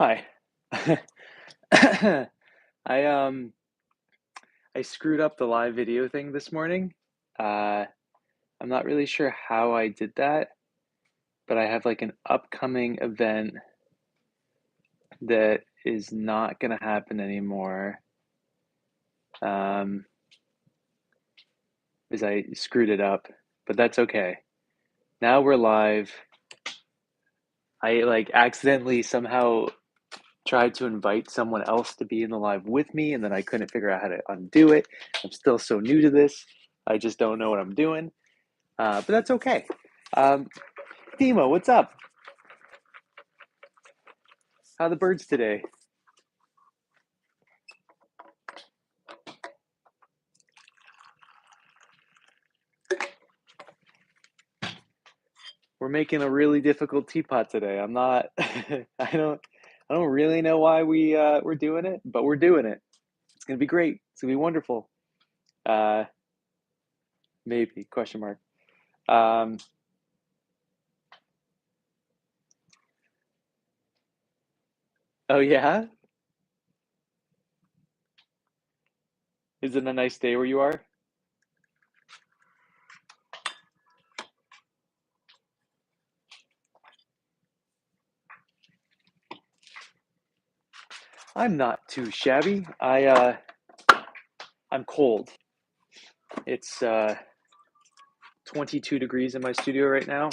Hi. I um I screwed up the live video thing this morning. Uh I'm not really sure how I did that, but I have like an upcoming event that is not gonna happen anymore. Um Because I screwed it up, but that's okay. Now we're live. I like accidentally somehow tried to invite someone else to be in the live with me, and then I couldn't figure out how to undo it. I'm still so new to this. I just don't know what I'm doing. But that's okay. Um, Timo, what's up? How are the birds today? We're making a really difficult teapot today. I'm not. I don't really know why we're doing it, but we're doing it. It's gonna be great. It's gonna be wonderful. Uh, Maybe question mark. Um, oh yeah, is it a nice day where you are? I'm not too shabby. I'm cold. It's 22 degrees in my studio right now,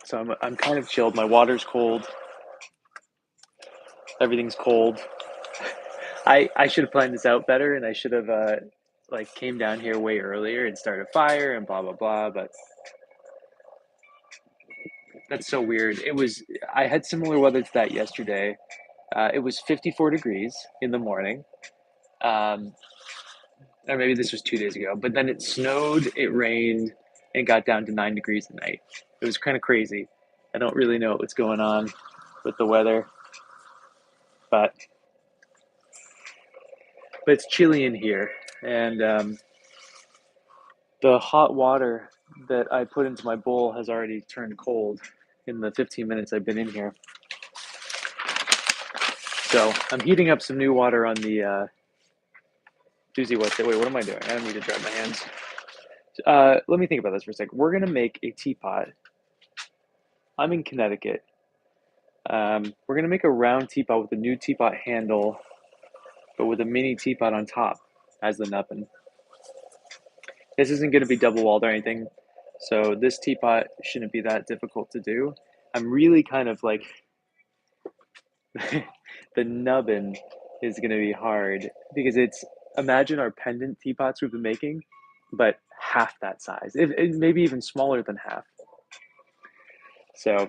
so I'm kind of chilled. My water's cold. Everything's cold. I should have planned this out better, and I should have like came down here way earlier and started a fire and blah blah blah. But that's so weird. I had similar weather to that yesterday. It was 54 degrees in the morning, um, or maybe this was 2 days ago. But then it snowed, it rained, and got down to 9 degrees at night. It was kind of crazy. I don't really know what's going on with the weather, but it's chilly in here, and the hot water that I put into my bowl has already turned cold in the 15 minutes I've been in here. So I'm heating up some new water on the doozy. Wait, what am I doing? I don't need to dry my hands. Let me think about this for a second. We're gonna make a teapot. I'm in Connecticut. We're gonna make a round teapot with a new teapot handle, but with a mini teapot on top as the nubbin. This isn't gonna be double walled or anything, so this teapot shouldn't be that difficult to do. I'm really kind of like the nubbin is going to be hard because it's imagine our pendant teapots we've been making, but half that size, maybe even smaller than half. So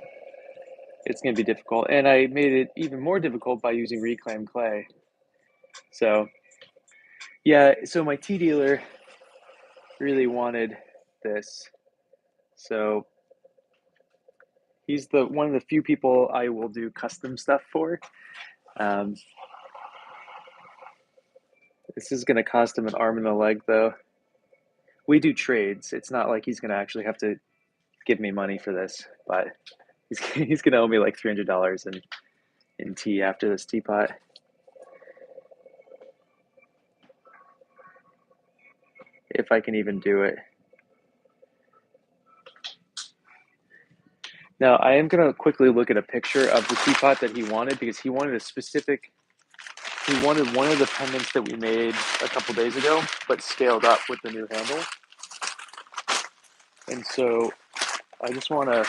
it's going to be difficult, and I made it even more difficult by using reclaimed clay. So yeah, so my tea dealer really wanted this, so he's the one of the few people I will do custom stuff for. Um, this is going to cost him an arm and a leg, though. We do trades. It's not like he's going to actually have to give me money for this, but he's gonna owe me like $300 in tea after this teapot. If I can even do it. Now I am gonna quickly look at a picture of the teapot that he wanted because he wanted he wanted one of the pendants that we made a couple days ago, but scaled up with the new handle. And so I just wanna,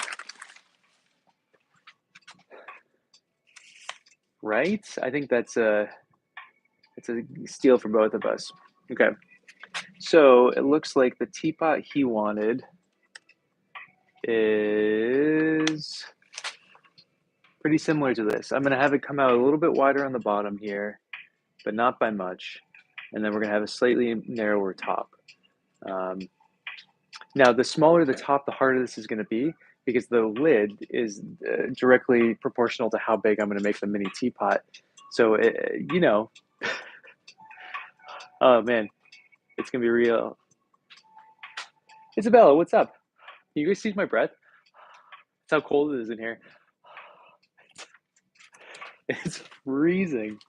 right? I think it's a steal for both of us. Okay. So it looks like the teapot he wanted is pretty similar to this. I'm gonna have it come out a little bit wider on the bottom here, but not by much. And then we're gonna have a slightly narrower top. Um, Now, the smaller the top, the harder this is gonna be because the lid is directly proportional to how big I'm gonna make the mini teapot. So, oh man, it's gonna be real. Isabella, what's up? Can you guys see my breath? That's how cold it is in here. It's freezing.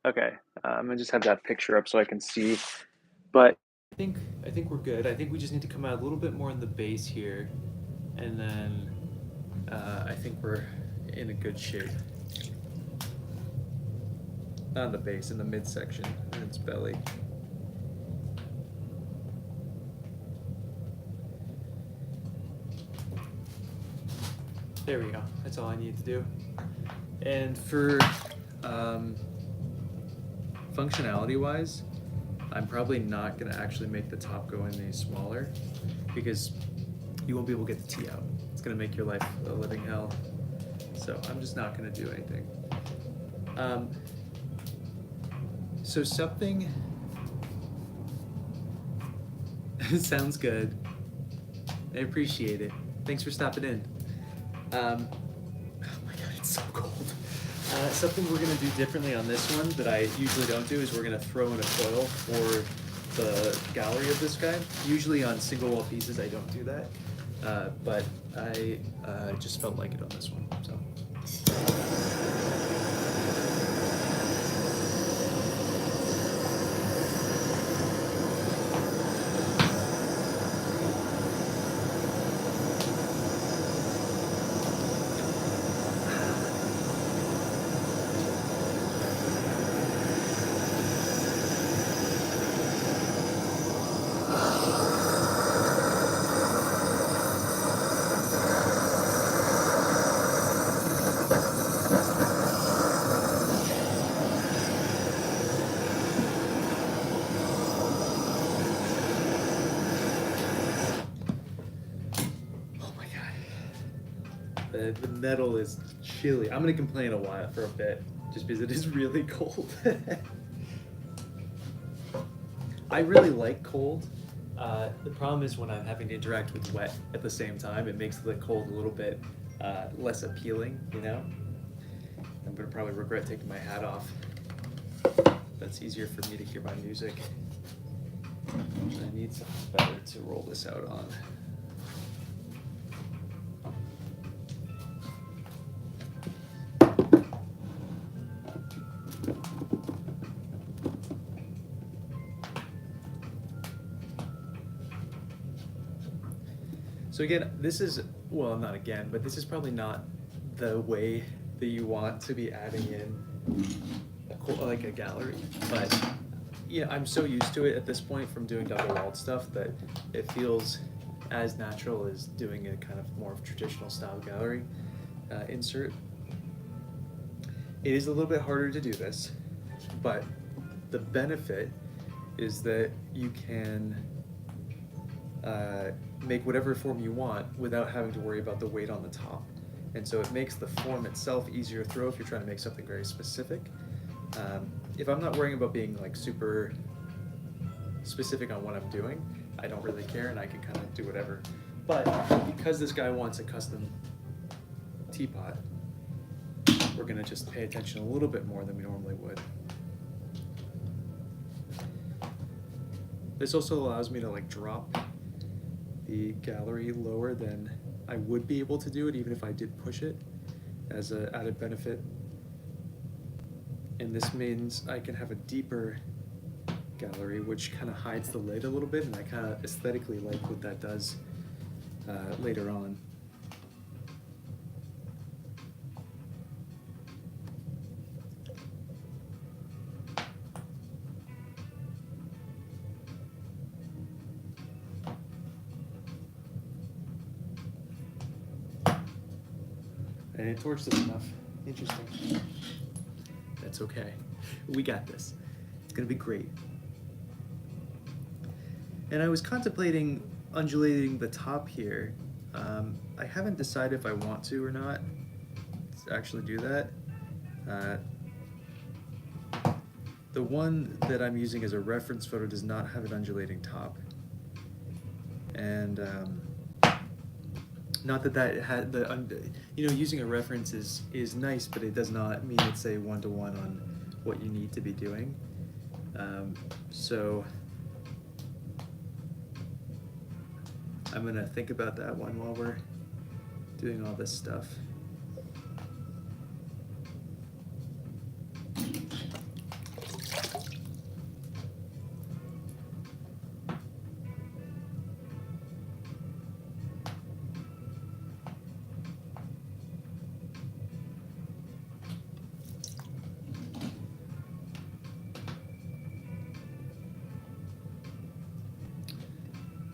Okay, I'm gonna just have that picture up so I can see. But I think we're good. I think we just need to come out a little bit more in the base here, and then I think we're in a good shape. Not in the base, in the midsection, in its belly. There we go. That's all I need to do. And for um, functionality wise, I'm probably not going to actually make the top go any smaller because you won't be able to get the tea out. It's going to make your life a living hell. So I'm just not going to do anything. Um, so something sounds good. I appreciate it. Thanks for stopping in. Oh my god, it's so cold. Something we're gonna do differently on this one that I usually don't do is we're gonna throw in a coil for the gallery of this guy. Usually on single wall pieces I don't do that, but I just felt like it on this one. So. Oh my god. The metal is chilly. I'm gonna complain a while for a bit, just because it is really cold. I really like cold. The problem is when I'm having to interact with wet at the same time, it makes the cold a little bit less appealing, you know? I'm gonna probably regret taking my hat off. That's easier for me to hear my music. I need something better to roll this out on. So again, this is, well, not again, but this is probably not the way that you want to be adding in like a gallery. But yeah, I'm so used to it at this point from doing double walled stuff that it feels as natural as doing a kind of more of traditional style gallery insert. It is a little bit harder to do this, but the benefit is that you can make whatever form you want without having to worry about the weight on the top. And so it makes the form itself easier to throw if you're trying to make something very specific. If I'm not worrying about being like super specific on what I'm doing, I don't really care and I can kind of do whatever. But because this guy wants a custom teapot, we're gonna just pay attention a little bit more than we normally would. This also allows me to like drop the gallery lower than I would be able to do it even if I did push it as an added benefit. And this means I can have a deeper gallery which kind of hides the lid a little bit, and I kind of aesthetically like what that does later on. And it torched this enough. Interesting. That's okay. We got this. It's gonna be great. And I was contemplating undulating the top here. I haven't decided if I want to or not to actually do that. The one that I'm using as a reference photo does not have an undulating top. And not that that had the, using a reference is nice, but it does not mean it's a one-to-one on what you need to be doing. So I'm gonna think about that one while we're doing all this stuff.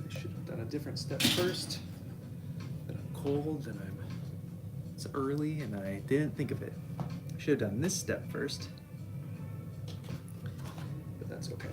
I should have done a different step first. But I'm cold and it's early and I didn't think of it. I should have done this step first. But that's okay.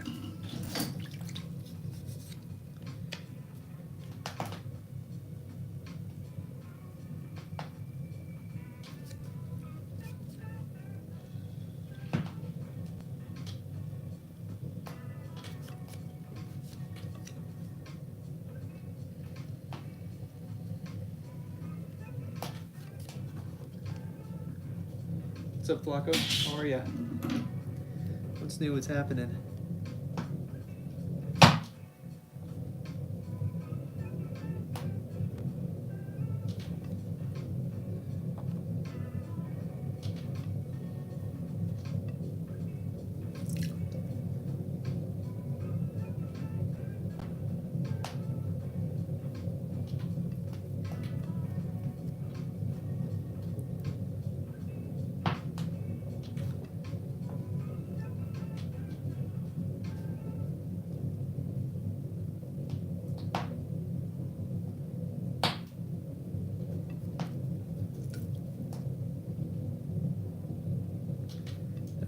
What's up, Flacco? How are ya? What's new? What's happening?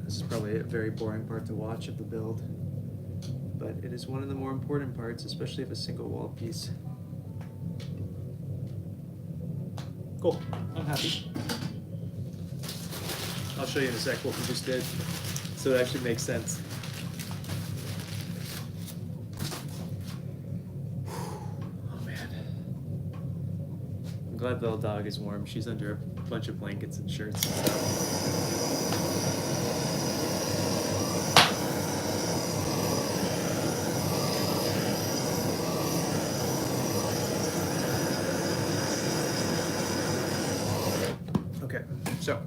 This is probably a very boring part to watch of the build, but it is one of the more important parts, especially of a single wall piece. Cool, I'm happy. I'll show you in a sec what we just did, so it actually makes sense. Oh man. I'm glad the little dog is warm. She's under a bunch of blankets and shirts and stuff. Okay, so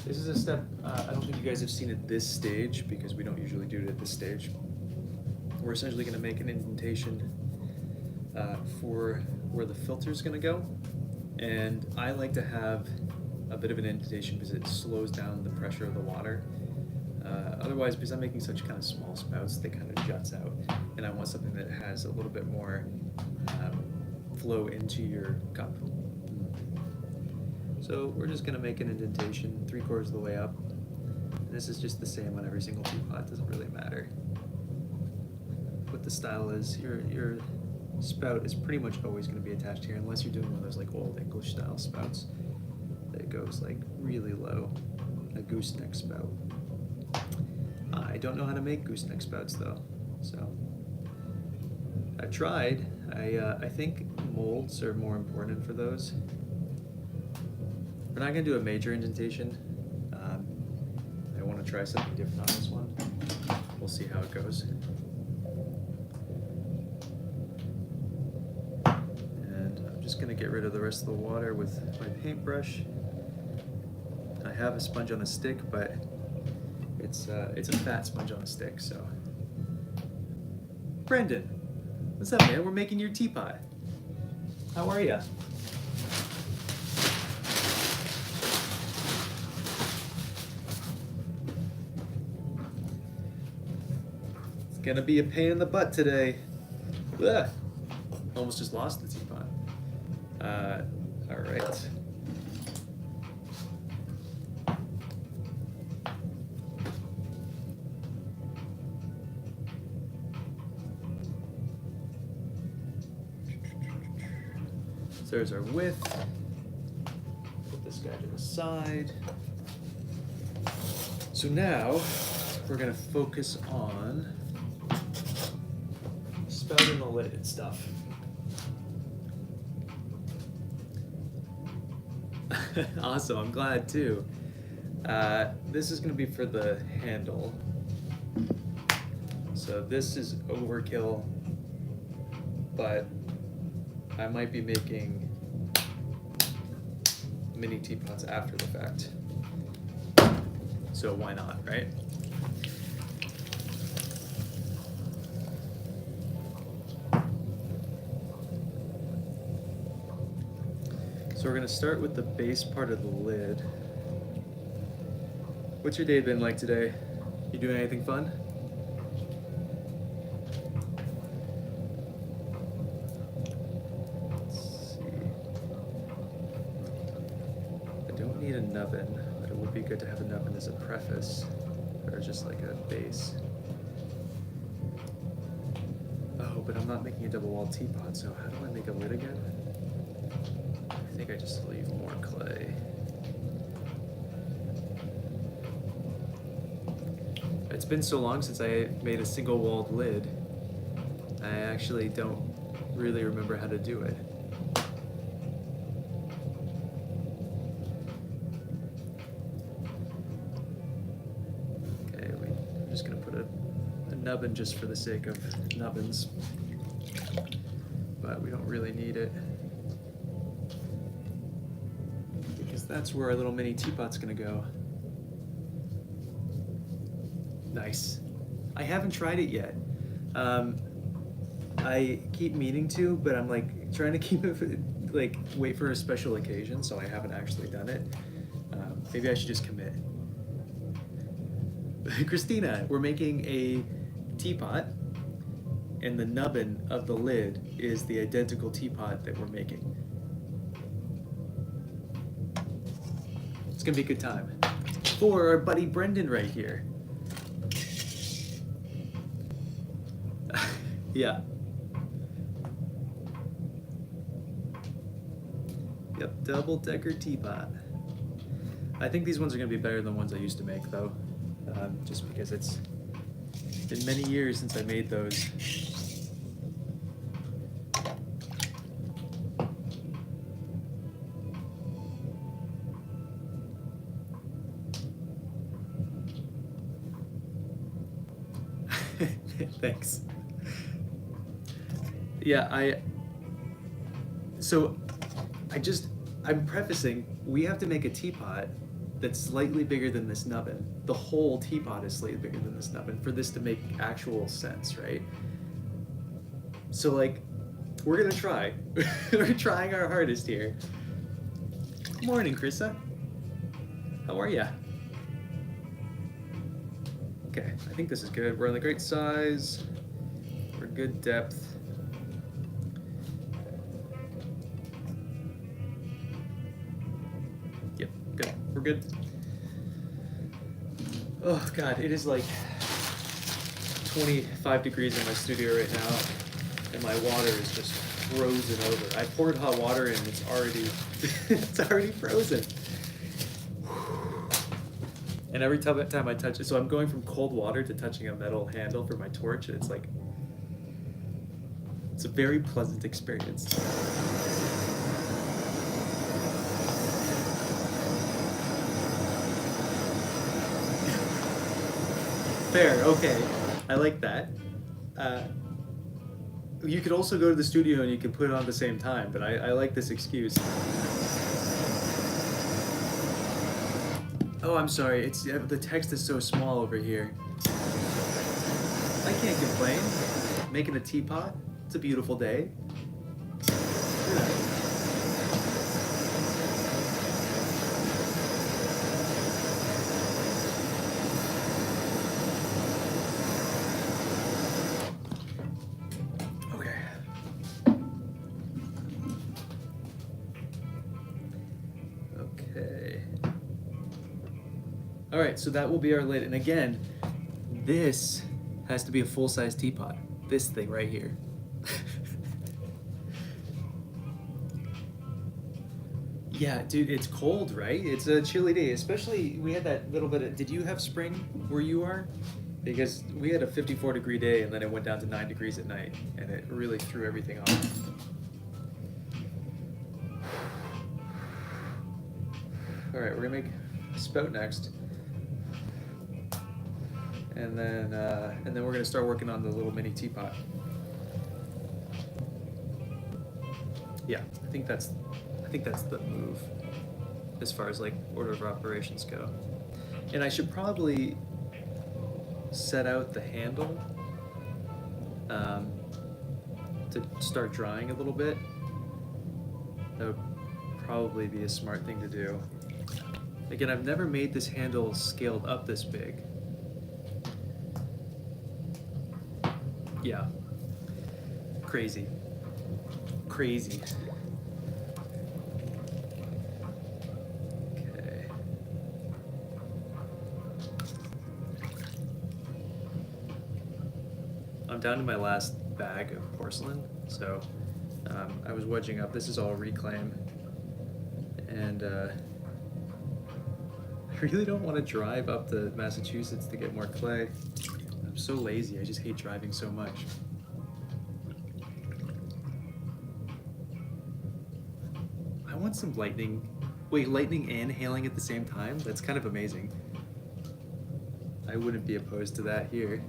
this is a step, I don't think you guys have seen at this stage because we don't usually do it at this stage. We're essentially going to make an indentation for where the filter is going to go, and I like to have a bit of an indentation because it slows down the pressure of the water. Otherwise, because I'm making such kind of small spouts, they kind of juts out, and I want something that has a little bit more flow into your cup. So we're just going to make an indentation 3/4 of the way up. And this is just the same on every single teapot, doesn't really matter what the style is. Your spout is pretty much always going to be attached here, unless you're doing one of those like old English style spouts that goes like really low, a gooseneck spout. I don't know how to make gooseneck spouts though, so I've tried. I think molds are more important for those. We're not going to do a major indentation. I want to try something different on this one. We'll see how it goes. And I'm just going to get rid of the rest of the water with my paintbrush. I have a sponge on a stick, but it's a fat sponge on a stick, so. Brendan, what's up, man? We're making your teapot. How are ya? Gonna be a pain in the butt today. Ugh. Almost just lost the teapot. All right. So there's our width. Put this guy to the side. So now we're gonna focus on spouting the lid and stuff. Awesome, I'm glad too. This is going to be for the handle. So this is overkill, but I might be making mini teapots after the fact. So why not, right? So we're gonna start with the base part of the lid. What's your day been like today? You doing anything fun? Let's see. I don't need a nubbin, but it would be good to have a nubbin as a preface, or just like a base. Oh, but I'm not making a double walled teapot, so how do I make a lid again? I think I just leave more clay. It's been so long since I made a single walled lid, I actually don't really remember how to do it. Okay, I'm just gonna put a nubbin just for the sake of nubbins, but we don't really need it, because that's where our little mini teapot's gonna go. Nice. I haven't tried it yet. I keep meaning to, but I'm like trying to keep it like wait for a special occasion, so I haven't actually done it. Maybe I should just commit. Christina, we're making a teapot, and the nubbin of the lid is the identical teapot that we're making. It's gonna be a good time. For our buddy Brendan right here. Yeah. Yep, double-decker teapot. I think these ones are gonna be better than the ones I used to make, though, just because it's been many years since I made those. Thanks. Yeah, I'm prefacing, we have to make a teapot that's slightly bigger than this nubbin. The whole teapot is slightly bigger than this nubbin for this to make actual sense, right? So like, we're gonna try. We're trying our hardest here. Good morning, Krista. How are ya? Okay, I think this is good. We're on the great size. We're good depth. Yep, good. We're good. Oh God, it is like 25 degrees in my studio right now, and my water is just frozen over. I poured hot water in, it's already it's already frozen. And every time I touch it, so I'm going from cold water to touching a metal handle for my torch, and it's like, it's a very pleasant experience. Fair, okay. I like that. You could also go to the studio and you can put it on at the same time, but I like this excuse. Oh, I'm sorry. It's the text is so small over here. I can't complain. Making a teapot. It's a beautiful day. Okay. Okay. All right, so that will be our lid. And again, this has to be a full-size teapot. This thing right here. Yeah, dude, it's cold, right? It's a chilly day. Especially, we had that little bit of... Did you have spring where you are? Because we had a 54-degree day, and then it went down to 9 degrees at night, and it really threw everything off. All right, we're gonna make a spout next. And then we're gonna start working on the little mini teapot. Yeah, I think that's the move as far as like order of operations go. And I should probably set out the handle um, to start drying a little bit. That would probably be a smart thing to do. Again, I've never made this handle scaled up this big. Yeah, crazy. Crazy. Okay. I'm down to my last bag of porcelain, so I was wedging up. This is all reclaim, and I really don't want to drive up to Massachusetts to get more clay. I'm so lazy. I just hate driving so much. I want some lightning. Wait, lightning and hailing at the same time? That's kind of amazing. I wouldn't be opposed to that here.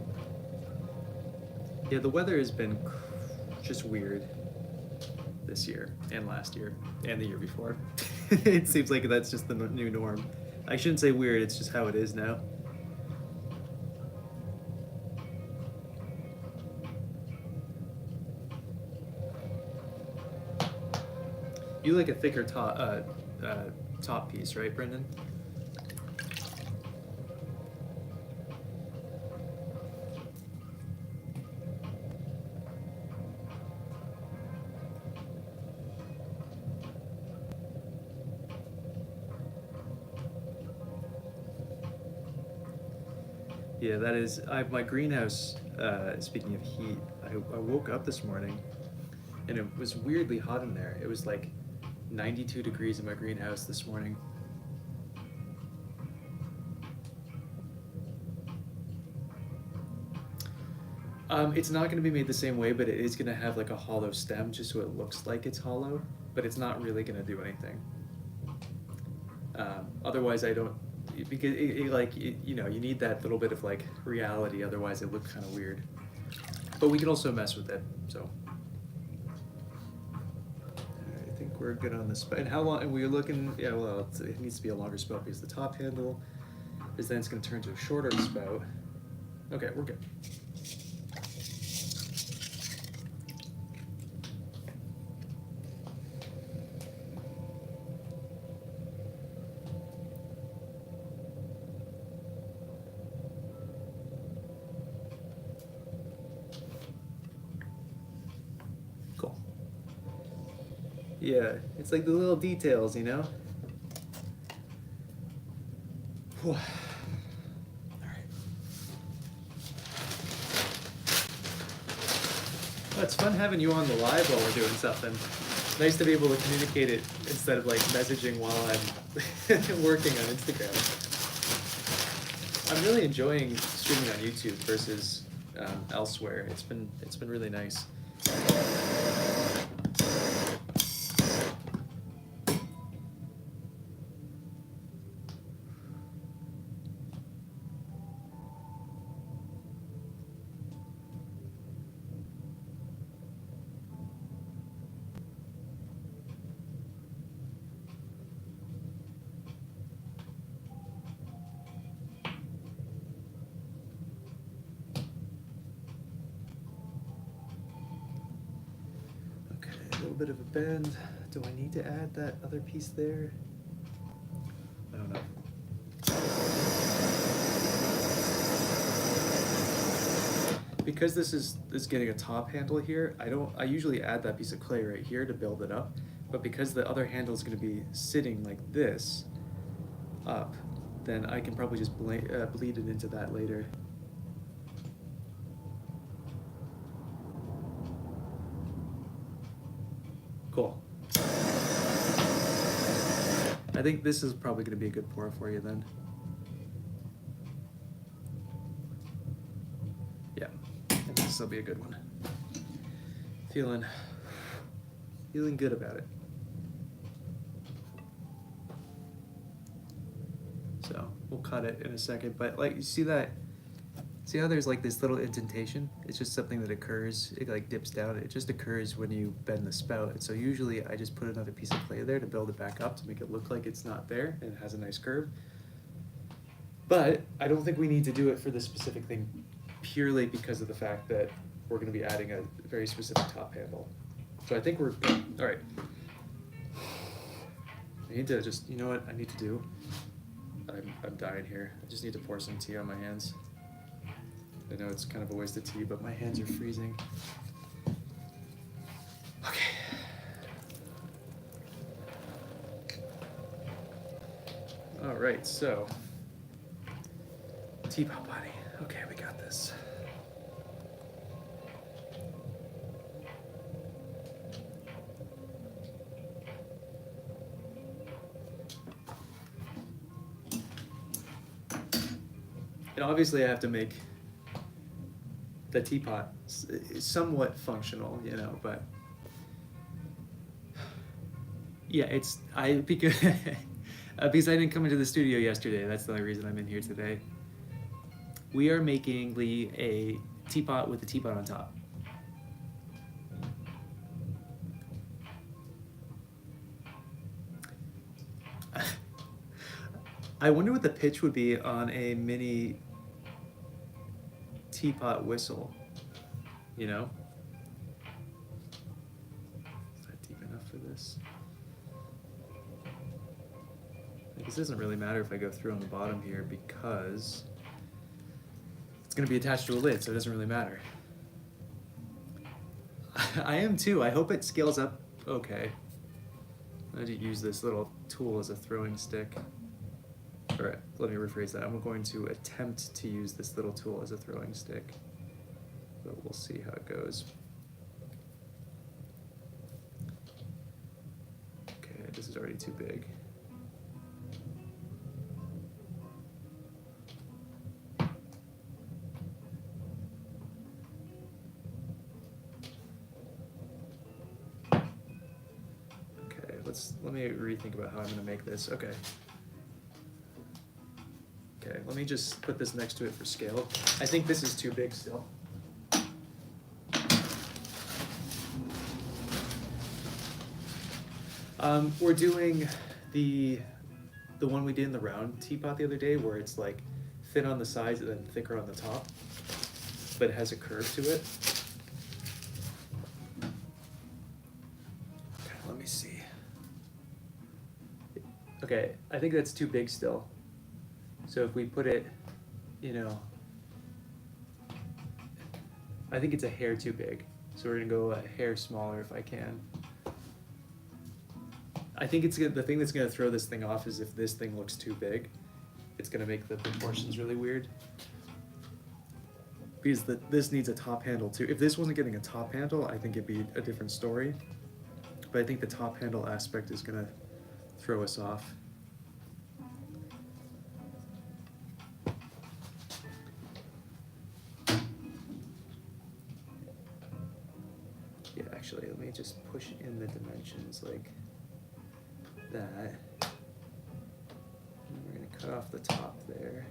Yeah, the weather has been just weird this year and last year and the year before. It seems like that's just the new norm. I shouldn't say weird, it's just how it is now. You like a thicker top piece, right, Brendan? Yeah, that is. My greenhouse. Speaking of heat, I woke up this morning, and it was weirdly hot in there. It was like 92 degrees in my greenhouse this morning. It's not going to be made the same way, but it is going to have like a hollow stem, just so it looks like it's hollow. But it's not really going to do anything. Otherwise, I don't, because you know, you need that little bit of like reality. Otherwise, it looks kind of weird. But we can also mess with it. So I think we're good on this. And how long? And we're looking. Yeah, well, it needs to be a longer spout because the top handle is then it's going to turn to a shorter spout. Okay, we're good. Cool. Yeah, it's like the little details, you know? Whew. All right. Well, it's fun having you on the live while we're doing something. Nice to be able to communicate it instead of like messaging while I'm working on Instagram. I'm really enjoying streaming on YouTube versus elsewhere. It's been really nice. A little bit of a bend. Do I need to add that other piece there? I don't know. Because this is getting a top handle here, I usually add that piece of clay right here to build it up, but because the other handle is going to be sitting like this up, then I can probably just bleed it into that later. Cool. I think this is probably going to be a good pour for you then. Yeah, I think this will be a good one. Feeling good about it. So we'll cut it in a second, but like you see See how there's like this little indentation? It's just something that occurs, it like dips down. It just occurs when you bend the spout. And so usually I just put another piece of clay there to build it back up to make it look like it's not there and it has a nice curve. But I don't think we need to do it for this specific thing purely because of the fact that we're going to be adding a very specific top handle. So I think we're good. All right. I need to just, you know what I need to do? I'm dying here. I just need to pour some tea on my hands. I know it's kind of a waste of tea, but my hands are freezing. Okay. All right, so Teapot body. Okay, we got this. And obviously I have to make the teapot somewhat functional, you know, but yeah, because because I didn't come into the studio yesterday. That's the only reason I'm in here today. We are making Lee a teapot with a teapot on top. I wonder what the pitch would be on a mini teapot whistle, you know? Is that deep enough for this? I guess it doesn't really matter if I go through on the bottom here because it's gonna be attached to a lid, so it doesn't really matter. I am too. I hope it scales up okay. I need to use this little tool as a throwing stick. All right, let me rephrase that. I'm going to attempt to use this little tool as a throwing stick, but we'll see how it goes. Okay, this is already too big. Okay, let me rethink about how I'm gonna make this. Okay. Okay, let me just put this next to it for scale. I think this is too big still. We're doing the one we did in the round teapot the other day where it's like thin on the sides and then thicker on the top, but it has a curve to it. Okay, let me see. Okay, I think that's too big still. So if we put it, you know, I think it's a hair too big. So we're gonna go a hair smaller if I can. I think it's the thing that's gonna throw this thing off is if this thing looks too big. It's gonna make the proportions really weird. Because this needs a top handle too. If this wasn't getting a top handle, I think it'd be a different story. But I think the top handle aspect is gonna throw us off. Yeah, actually, let me just push in the dimensions like that. And we're gonna cut off the top there.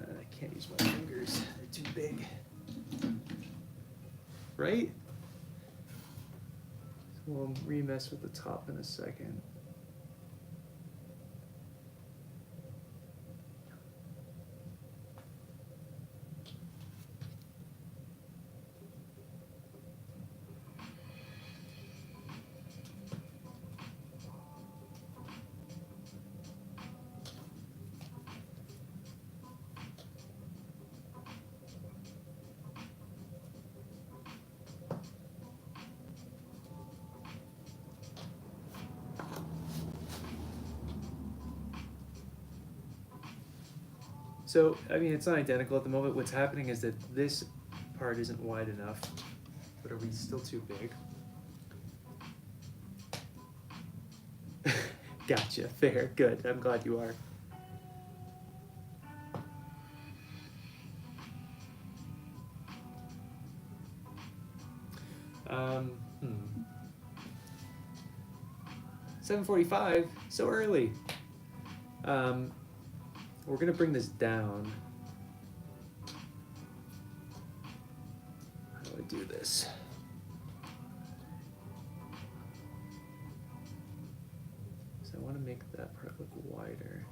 I can't use my fingers, they're too big. Right? So we'll re-mess with the top in a second. So, I mean, it's not identical at the moment. What's happening is that this part isn't wide enough, but are we still too big? Gotcha, fair, good. I'm glad you are. 7:45, so early. We're gonna bring this down. I do this? So I want to make that part look wider.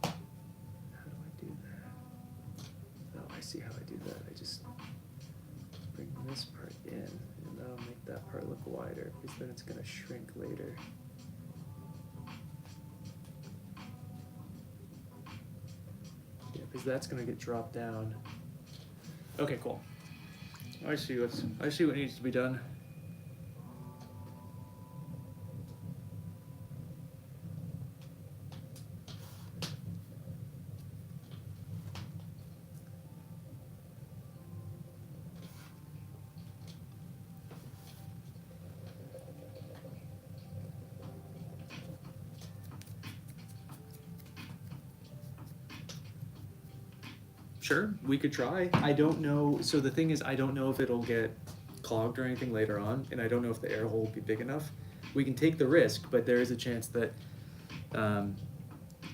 How do I do that? Oh, I see how I do that. I just bring this part in, and that'll make that part look wider, because then it's going to shrink later. Yeah, because that's going to get dropped down. Okay, cool. I see what needs to be done. Sure, we could try. I don't know. So the thing is, I don't know if it'll get clogged or anything later on, and I don't know if the air hole will be big enough. We can take the risk, but there is a chance that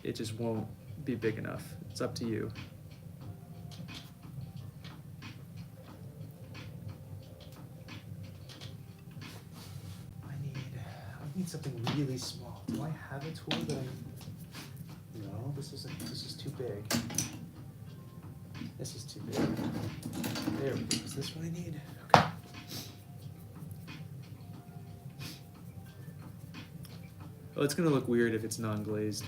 it just won't be big enough. It's up to you. I need something really small. Do I have a tool that I? No, this is too big. This is too big. There we go. Is this what I need? Okay. Oh, it's gonna look weird if it's non-glazed.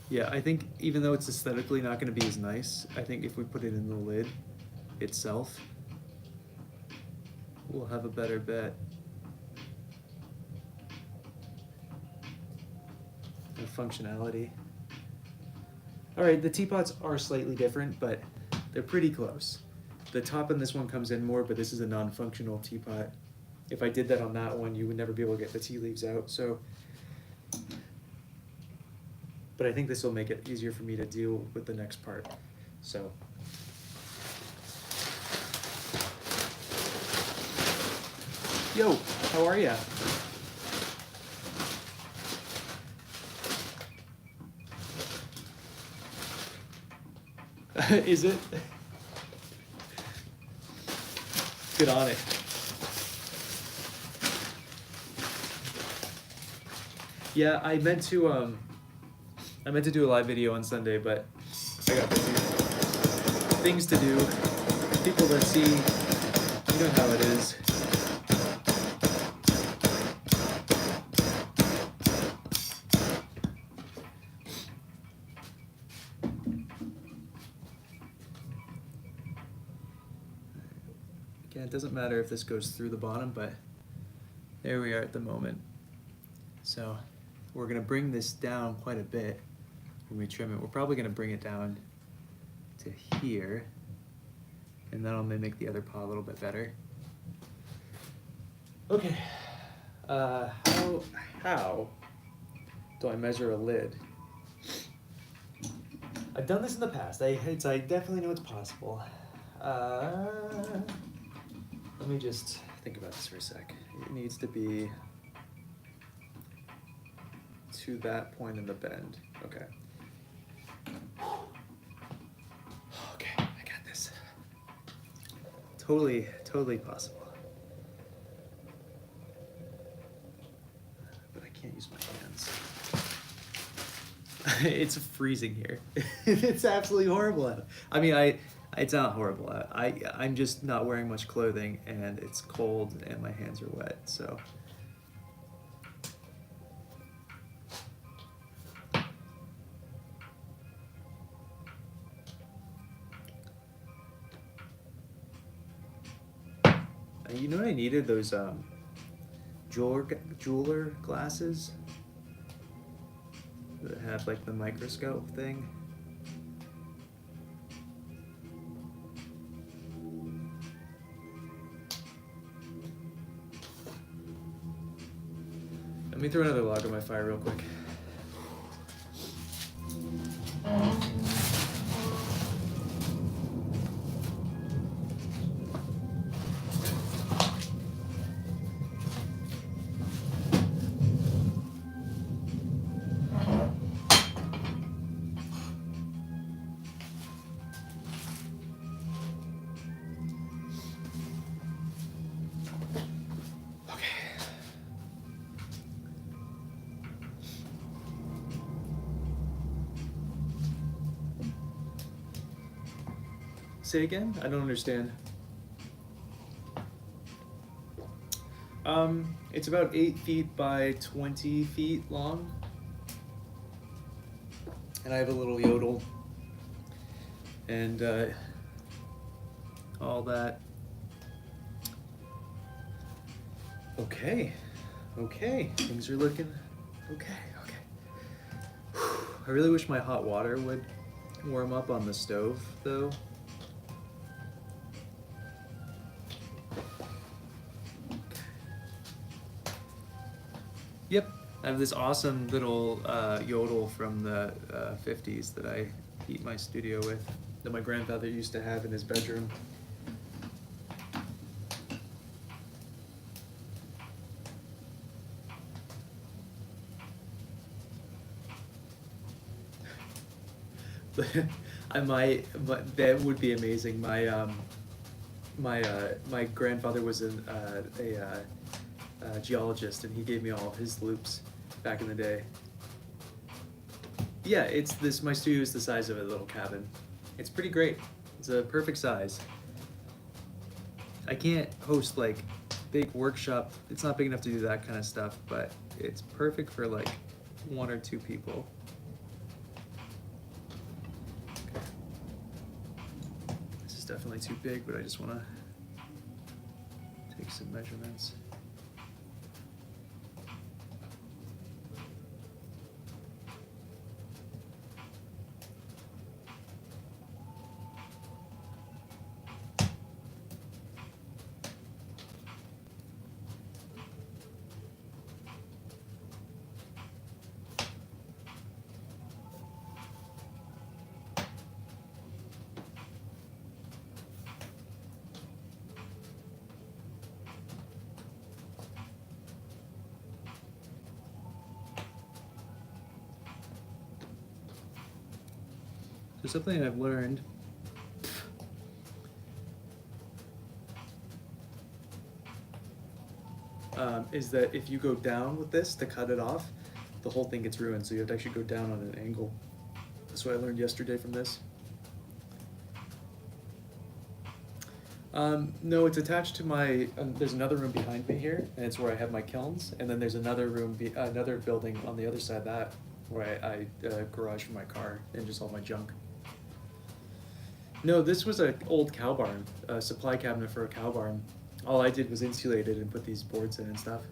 Yeah, I think even though it's aesthetically not going to be as nice, I think if we put it in the lid itself, we'll have a better bet of functionality. All right, the teapots are slightly different, but they're pretty close. The top on this one comes in more, but this is a non-functional teapot. If I did that on that one, you would never be able to get the tea leaves out. So, but I think this will make it easier for me to deal with the next part. So. Yo, how are ya? Is it? Get on it. Yeah, I meant to do a live video on Sunday, but I got busy. Things to do, people to see, you know how it is. Again, it doesn't matter if this goes through the bottom, but there we are at the moment. So we're gonna bring this down quite a bit when we trim it. We're probably gonna bring it down to here, and that'll mimic the other paw a little bit better. Okay, how do I measure a lid? I've done this in the past. I definitely know it's possible. Let me just think about this for a sec. It needs to be to that point in the bend. Okay. Okay, I got this. Totally possible. But I can't use my hands. It's freezing here. It's absolutely horrible. I mean, it's not horrible. I'm just not wearing much clothing, and it's cold, and my hands are wet, so. You know what I needed? Those jeweler glasses that have like the microscope thing. Let me throw another log on my fire real quick. Say again? I don't understand. It's about 8 feet by 20 feet long. And I have a little yodel and all that. Okay, okay, things are looking okay, okay. I really wish my hot water would warm up on the stove, though. Yep, I have this awesome little yodel from the 50s that I heat my studio with, that my grandfather used to have in his bedroom. I might, but that would be amazing. My grandfather was a geologist, and he gave me all of his loops back in the day. Yeah, it's this. My studio is the size of a little cabin. It's pretty great. It's a perfect size. I can't host like big workshop. It's not big enough to do that kind of stuff, but it's perfect for like 1 or 2 people. This is definitely too big, but I just want to take some measurements. So something I've learned is that if you go down with this to cut it off, the whole thing gets ruined. So you have to actually go down on an angle. That's what I learned yesterday from this. No, it's attached to my. There's another room behind me here, and it's where I have my kilns. And then there's another room, another building on the other side of that, where I garage for my car and just all my junk. No, this was an old cow barn, a supply cabinet for a cow barn. All I did was insulate it and put these boards in and stuff.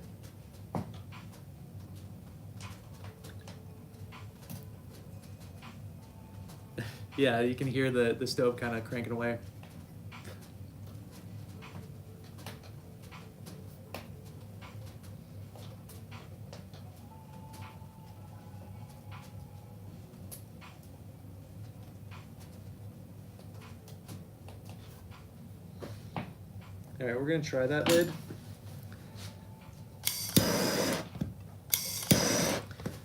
Yeah, you can hear the stove kind of cranking away. All right, we're gonna try that lid.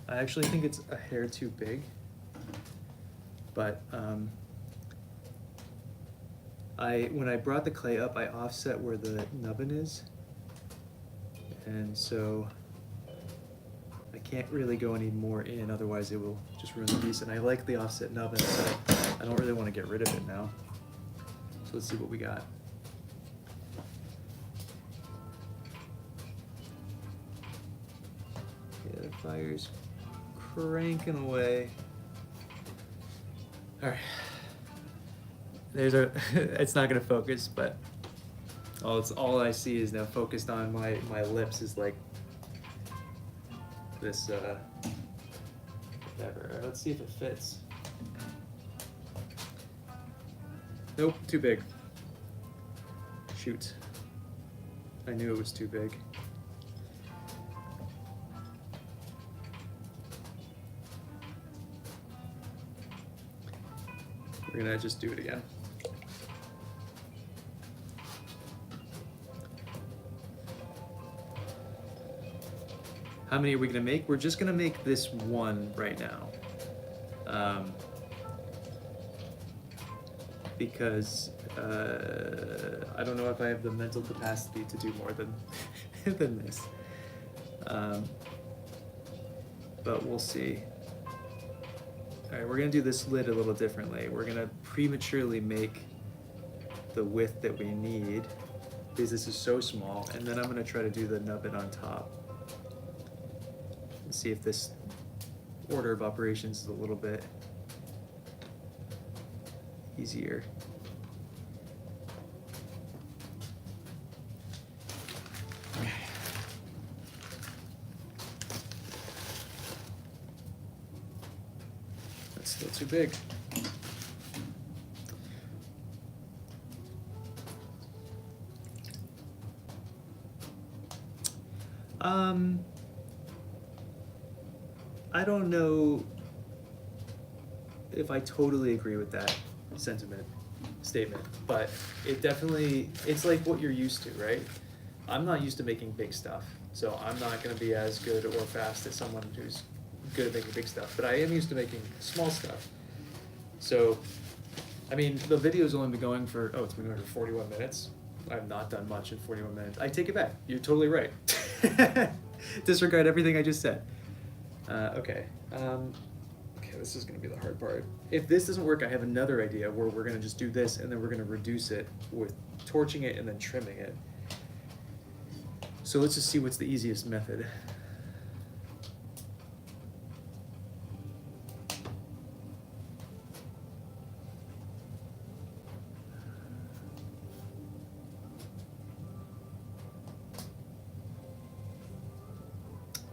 I actually think it's a hair too big, but when I brought the clay up, I offset where the nubbin is, and so I can't really go any more in, otherwise it will just ruin the piece. And I like the offset nubbin, so I don't really want to get rid of it now. So let's see what we got. Yeah, the fire's cranking away. All right. There's a. It's not gonna focus, but all I see is now focused on my lips is like this. Whatever. Let's see if it fits. Nope, too big. Shoot. I knew it was too big. We're gonna just do it again. How many are we gonna make? We're just gonna make this one right now. Because I don't know if I have the mental capacity to do more than than this. But we'll see. All right, we're gonna do this lid a little differently. We're gonna prematurely make the width that we need because this is so small, and then I'm gonna try to do the nubbin on top and see if this order of operations is a little bit easier. That's still too big. I don't know if I totally agree with that statement, but it definitely, it's like what you're used to, right? I'm not used to making big stuff, so I'm not gonna be as good or fast as someone who's good at making big stuff, but I am used to making small stuff. So, I mean, the video's only been going for, it's been going for 41 minutes. I have not done much in 41 minutes. I take it back. You're totally right. Disregard everything I just said. Okay. Okay, this is gonna be the hard part. If this doesn't work, I have another idea where we're gonna just do this and then we're gonna reduce it with torching it and then trimming it. So let's just see what's the easiest method.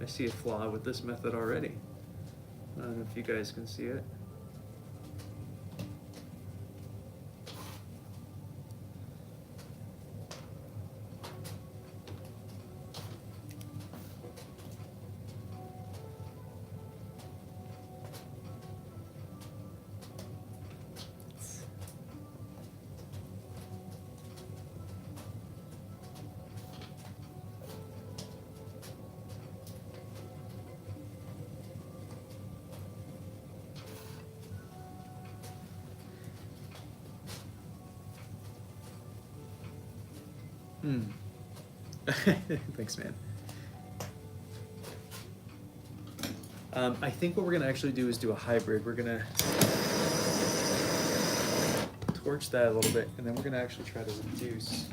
I see a flaw with this method already. I don't know if you guys can see it. Thanks, man. I think what we're gonna actually do is do a hybrid. We're gonna torch that a little bit, and then we're gonna actually try to reduce.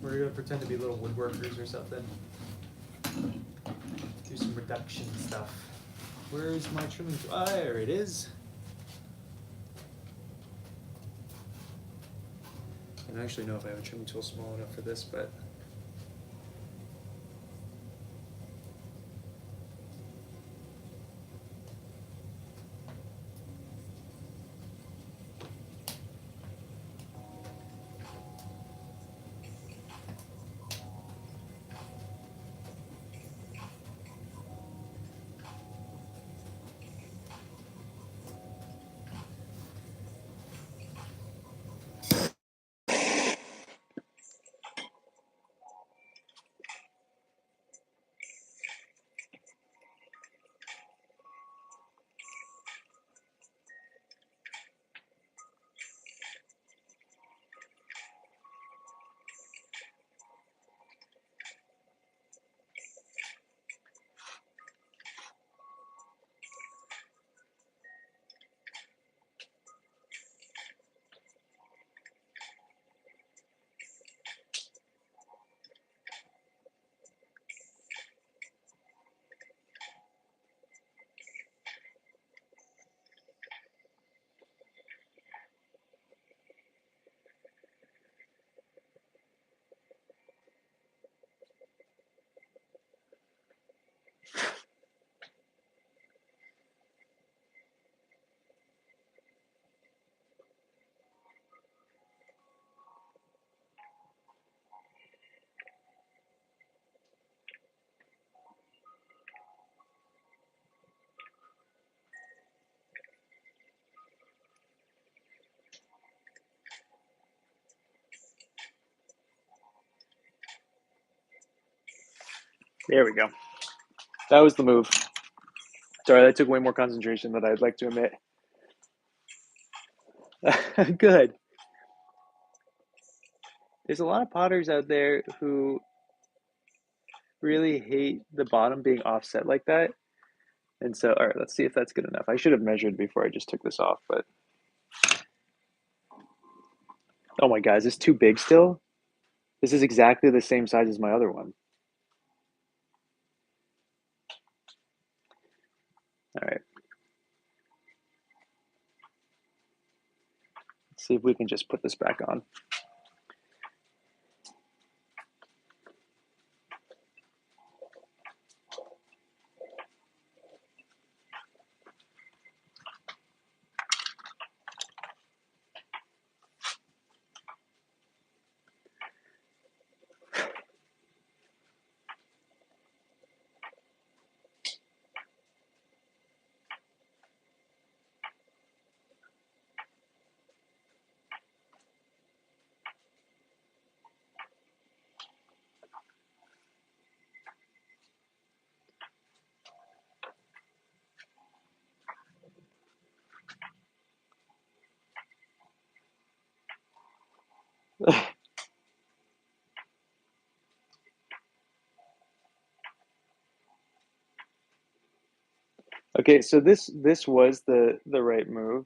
We're gonna pretend to be little woodworkers or something. Do some reduction stuff. Where's my trimming tool? Ah, there it is. I don't actually know if I have a trimming tool small enough for this, but There we go. That was the move. Sorry, that took way more concentration than I'd like to admit. Good. There's a lot of potters out there who really hate the bottom being offset like that. And so, all right, let's see if that's good enough. I should have measured before I just took this off, but Oh my God, is this too big still? This is exactly the same size as my other one. All right, let's see if we can just put this back on. Okay, so this was the right move.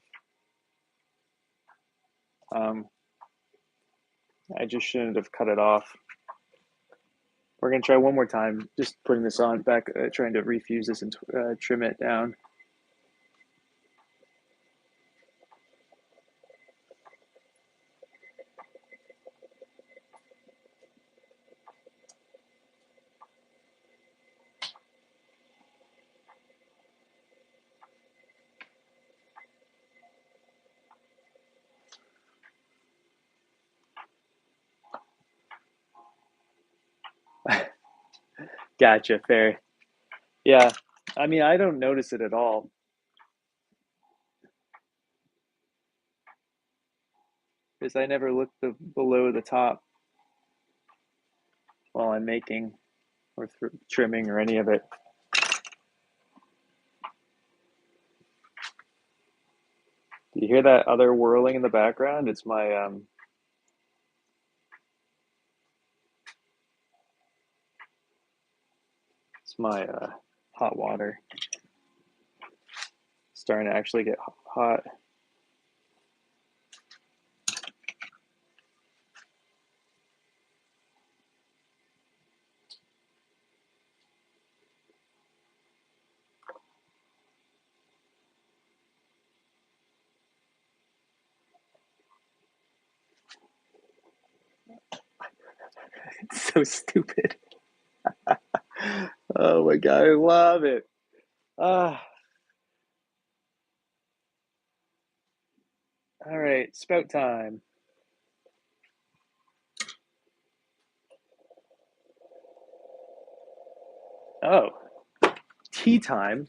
Um, I just shouldn't have cut it off. We're gonna try one more time, just putting this on back, trying to refuse this and trim it down. Gotcha, fair. Yeah, I mean, I don't notice it at all because I never look below the top while I'm making or trimming or any of it. Do you hear that other whirling in the background? It's my hot water starting to actually get hot. It's so stupid. Oh my God, I love it. Ah, all right, spout time. Oh, tea time.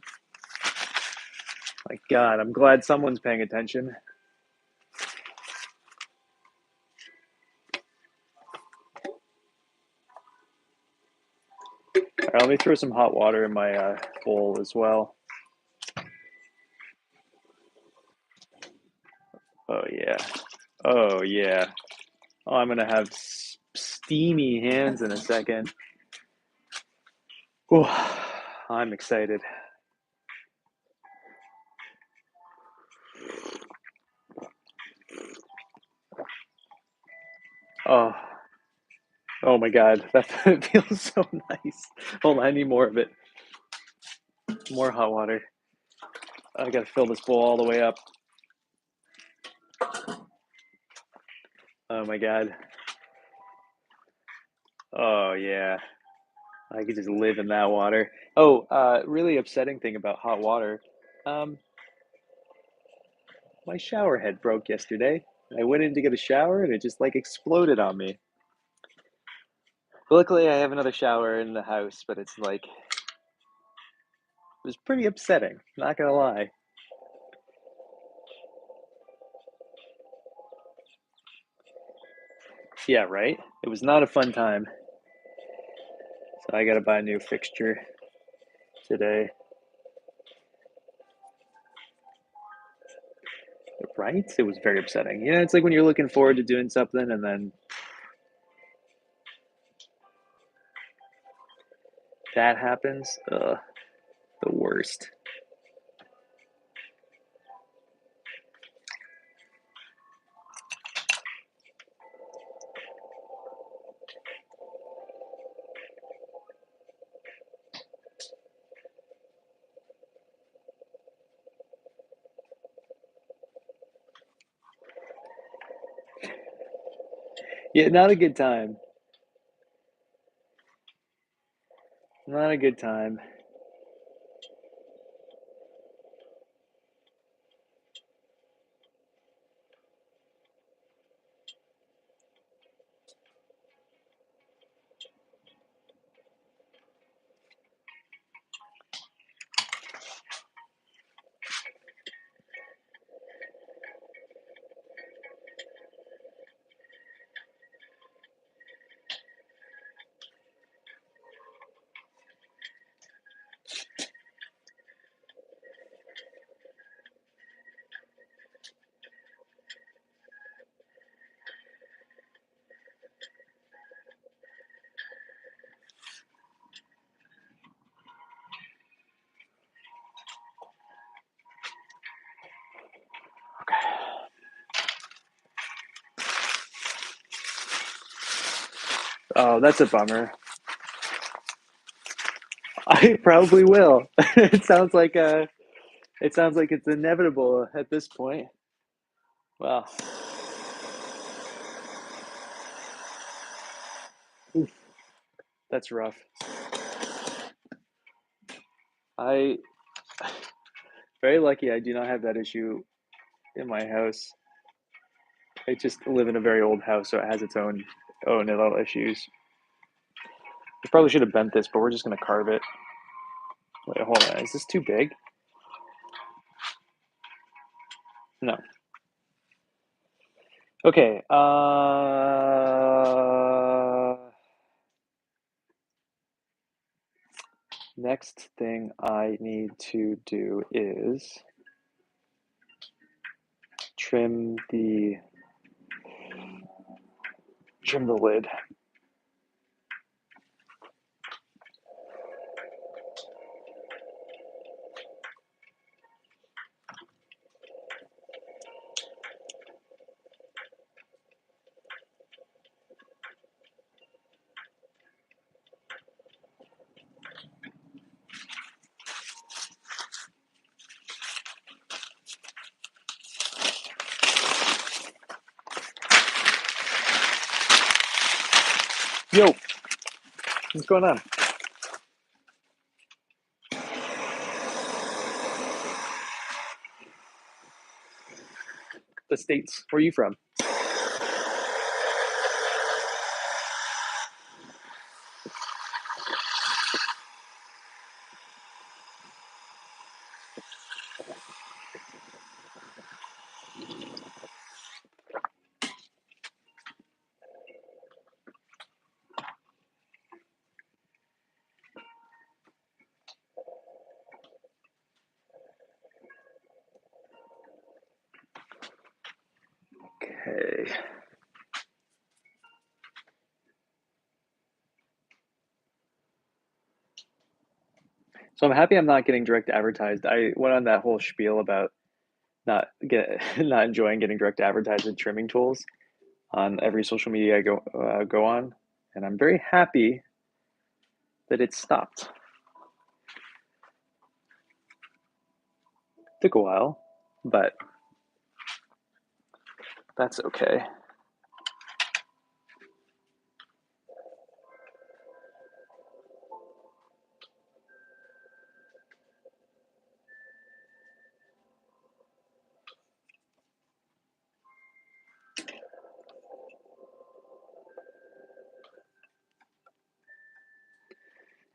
My God, I'm glad someone's paying attention. All right, let me throw some hot water in my bowl as well. Oh yeah. Oh yeah. Oh, I'm gonna have steamy hands in a second. Oh, I'm excited. Oh, oh my God, that feels so nice. Hold on, I need more of it. More hot water. I gotta fill this bowl all the way up. Oh my God. Oh yeah. I could just live in that water. Oh, really upsetting thing about hot water. Um, my shower head broke yesterday. I went in to get a shower and it just like exploded on me. Luckily, I have another shower in the house, but it's like it was pretty upsetting. Not gonna lie. Yeah, right. It was not a fun time. So I gotta buy a new fixture today. Right? It was very upsetting. Yeah, it's like when you're looking forward to doing something and then that happens. Ugh, the worst. Yeah, not a good time. Not a good time. Oh, that's a bummer. I probably will. It sounds like it's inevitable at this point. Well, oof, that's rough. I very lucky I do not have that issue in my house. I just live in a very old house, so it has its own little issues. I probably should have bent this, but we're just gonna carve it. Wait, hold on. Is this too big? No. Okay. Next thing I need to do is trim the trim the lid. Yo, what's going on? The States. Where are you from? Okay. So I'm happy I'm not getting direct advertised. I went on that whole spiel about not enjoying getting direct advertised with trimming tools on every social media I go on, and I'm very happy that it stopped. Took a while, but that's okay.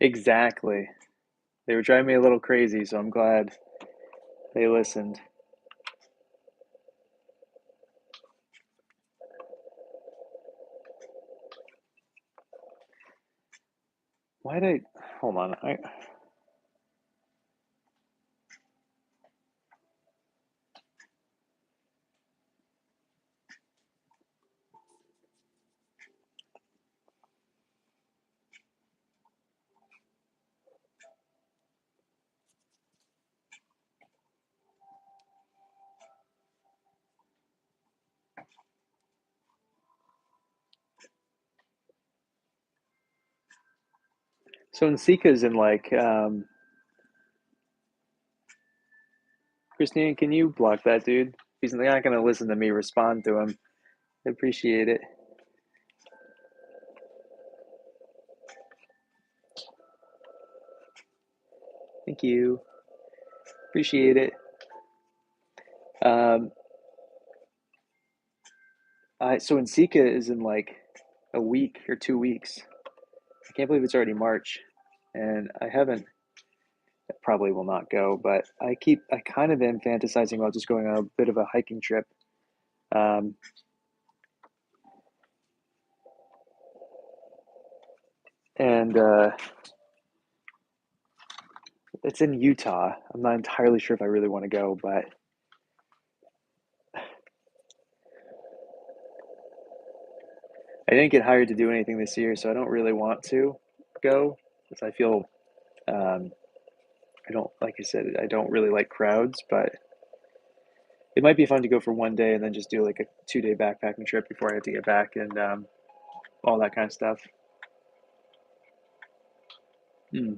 Exactly. They were driving me a little crazy, so I'm glad they listened. Why did I hold on? So Nsika's in like Christine, can you block that dude? He's not gonna listen to me respond to him. I appreciate it. Thank you. Appreciate it. Um, so Nsika is in like a week or 2 weeks. I can't believe it's already March, and I haven't. Probably will not go, but I kind of am fantasizing about just going on a bit of a hiking trip. Um, and It's in Utah. I'm not entirely sure if I really want to go, but I didn't get hired to do anything this year, so I don't really want to go because I feel um, I don't, like I said, I don't really like crowds, but it might be fun to go for one day and then just do like a 2 day backpacking trip before I have to get back and all that kind of stuff. Hmm.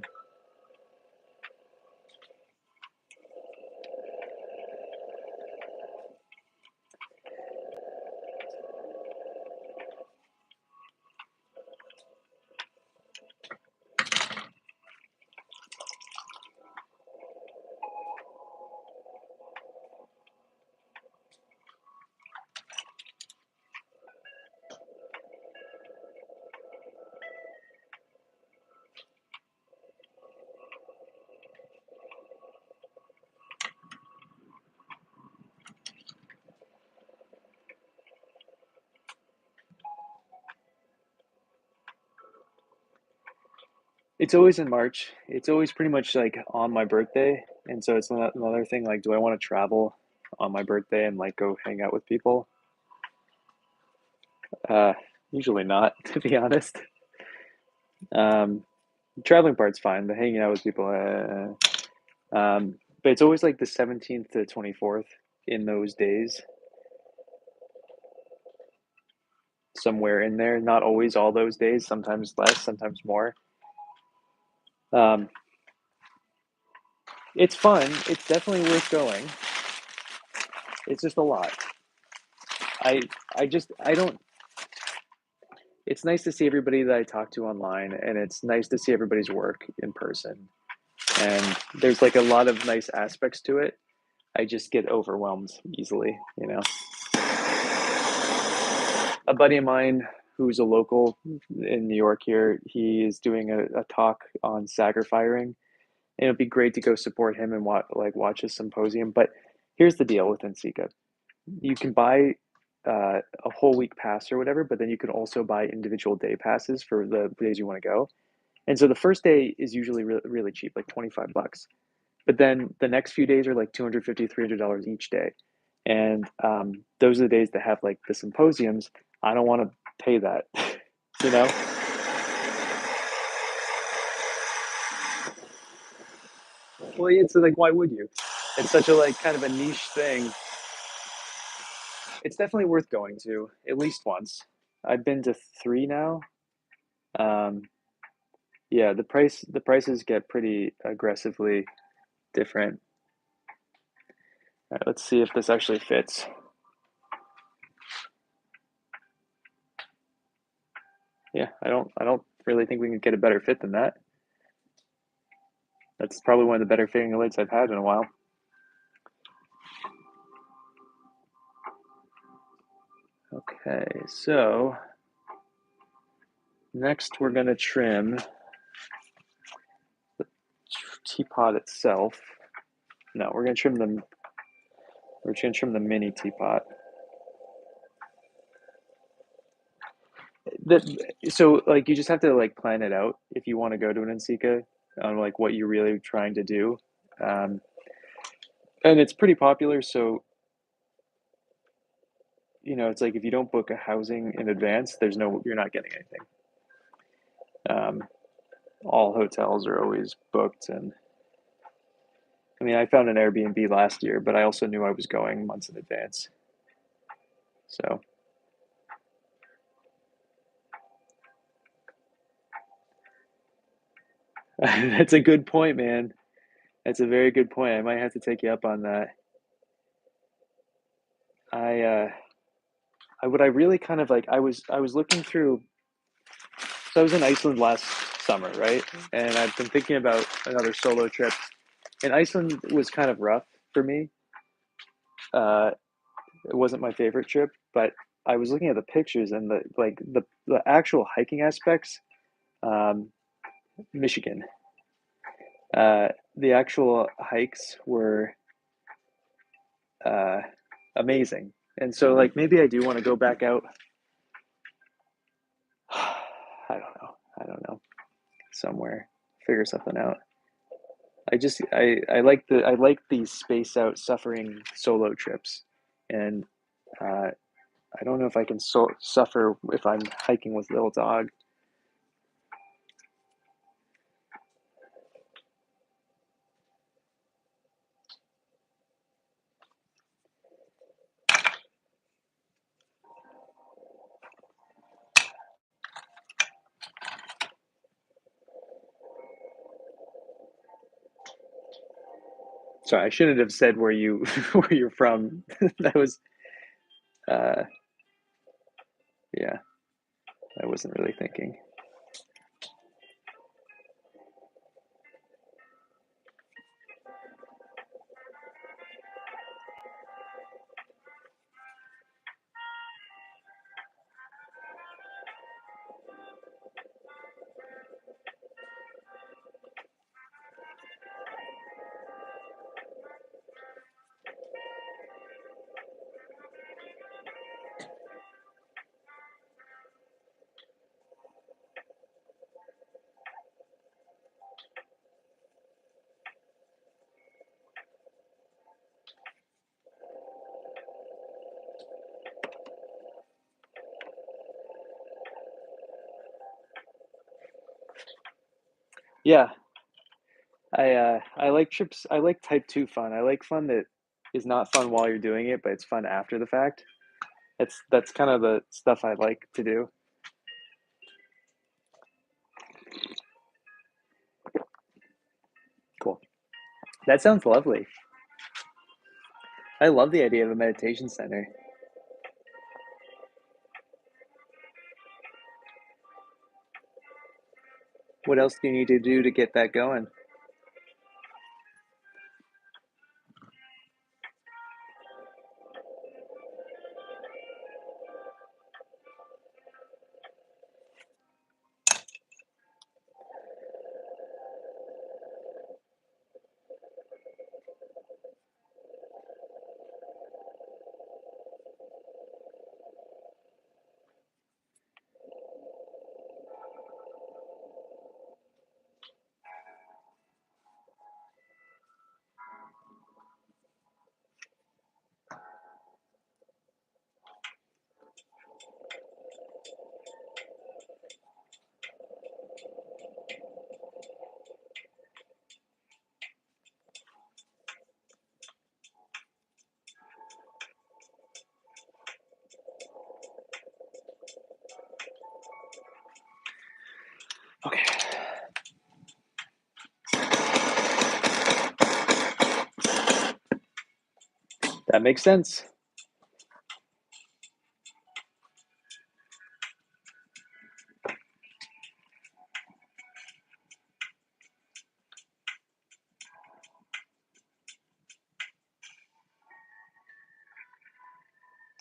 It's always in March. It's always pretty much like on my birthday, and so it's another thing. Like, do I want to travel on my birthday and like go hang out with people? Uh, Usually not, to be honest. Um, the traveling part's fine, but hanging out with people, but it's always like the 17th to 24th in those days, somewhere in there. Not always all those days, sometimes less, sometimes more. Um, it's fun. It's definitely worth going. It's just a lot. I I don't. It's nice to see everybody that I talk to online, and it's nice to see everybody's work in person. And there's like a lot of nice aspects to it. I just get overwhelmed easily, you know. A buddy of mine who's a local in New York here, he is doing a talk on sagger firing. And it'd be great to go support him and watch his symposium. But here's the deal with Nsika. You can buy a whole week pass or whatever, but then you can also buy individual day passes for the days you want to go. And so the first day is usually really cheap, like 25 bucks. But then the next few days are like 250, $300 each day. And those are the days that have like the symposiums. I don't want to pay that, you know? Well, it's like, why would you? It's such a like kind of a niche thing. It's definitely worth going to at least once. I've been to three now. Um, yeah, the prices get pretty aggressively different. All right, let's see if this actually fits. Yeah, I don't really think we can get a better fit than that. That's probably one of the better fitting lids I've had in a while. Okay, so next we're gonna trim the teapot itself. No, we're gonna trim the mini teapot. So like you just have to like plan it out if you want to go to an Ensika on like what you're really trying to do. Um, and it's pretty popular, so it's like if you don't book a housing in advance, you're not getting anything. Um, all hotels are always booked, and I mean, I found an Airbnb last year, but I also knew I was going months in advance. So that's a good point, man. That's a very good point. I might have to take you up on that. I what I really kind of like, I was looking through. So I was in Iceland last summer, right? And I've been thinking about another solo trip. And Iceland was kind of rough for me. Uh, it wasn't my favorite trip, but I was looking at the pictures and the actual hiking aspects. Um, Michigan. The actual hikes were uh, amazing, and so like maybe I do want to go back out. I don't know. I don't know. Somewhere, figure something out. I like these space out suffering solo trips, and uh, I don't know if I can suffer if I'm hiking with little dog. Sorry, I shouldn't have said where you where you're from. That was uh, yeah, I wasn't really thinking. Yeah, I like trips. I like type two fun. I like fun that is not fun while you're doing it, but it's fun after the fact. That's kind of the stuff I like to do. Cool. That sounds lovely. I love the idea of a meditation center. What else do you need to do to get that going? Okay, that makes sense.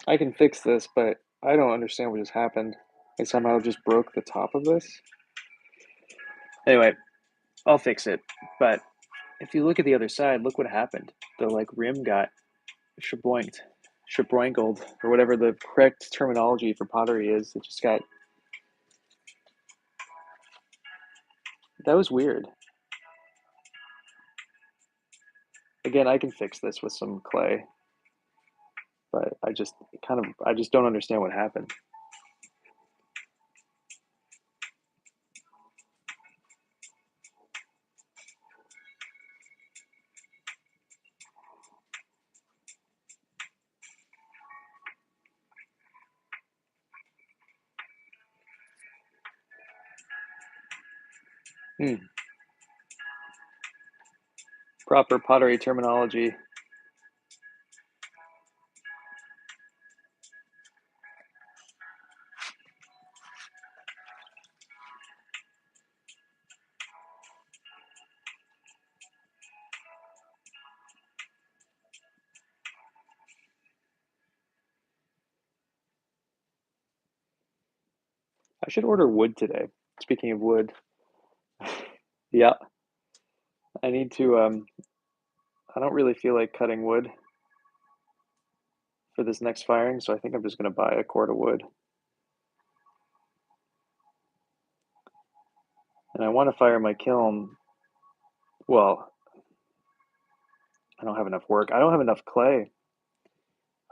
I can fix this, but I don't understand what just happened. I somehow just broke the top of this. Anyway, I'll fix it. But if you look at the other side, look what happened. The like rim got shaboinked, shabroinkled, or whatever the correct terminology for pottery is. It just got that was weird. Again, I can fix this with some clay, but I just don't understand what happened. Hmm. Proper pottery terminology. I should order wood today. Speaking of wood, yeah, I need to. I don't really feel like cutting wood for this next firing, so I think I'm just gonna buy a cord of wood. And I want to fire my kiln. Well, I don't have enough work. I don't have enough clay.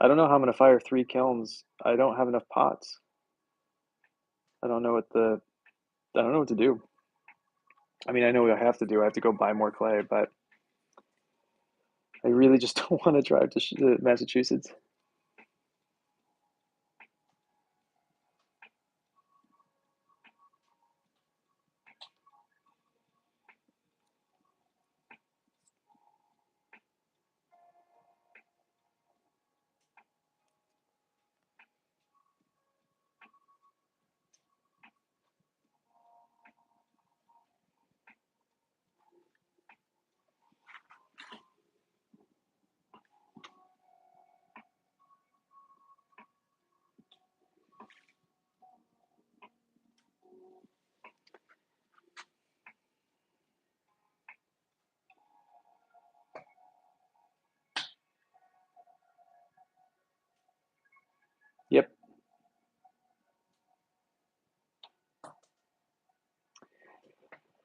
I don't know how I'm gonna fire 3 kilns. I don't have enough pots. I don't know what the. I don't know what to do. I mean, I know what I have to do. I have to go buy more clay, but I really just don't want to drive to Massachusetts. Yep.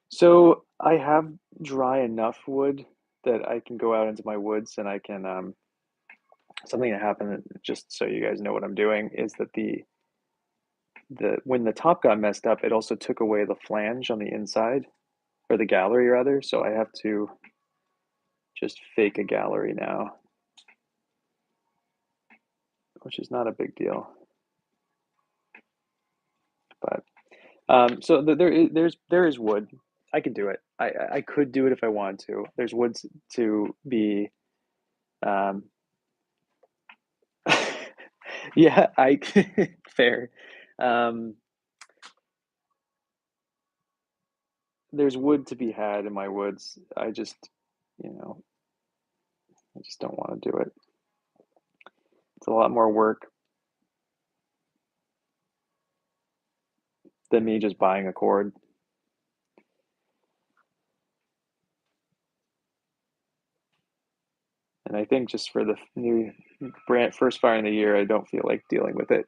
So I have dry enough wood that I can go out into my woods and I can something that happened, just so you guys know what I'm doing, is that the when the top got messed up, it also took away the flange on the inside, or the gallery rather, so I have to just fake a gallery now, which is not a big deal. But so there is wood. I can do it. I could do it if I wanted to. There's wood to be um, yeah, I fair. Um, there's wood to be had in my woods. You know, I just don't want to do it. It's a lot more work than me just buying a cord. And I think just for the new brand first fire in the year, I don't feel like dealing with it.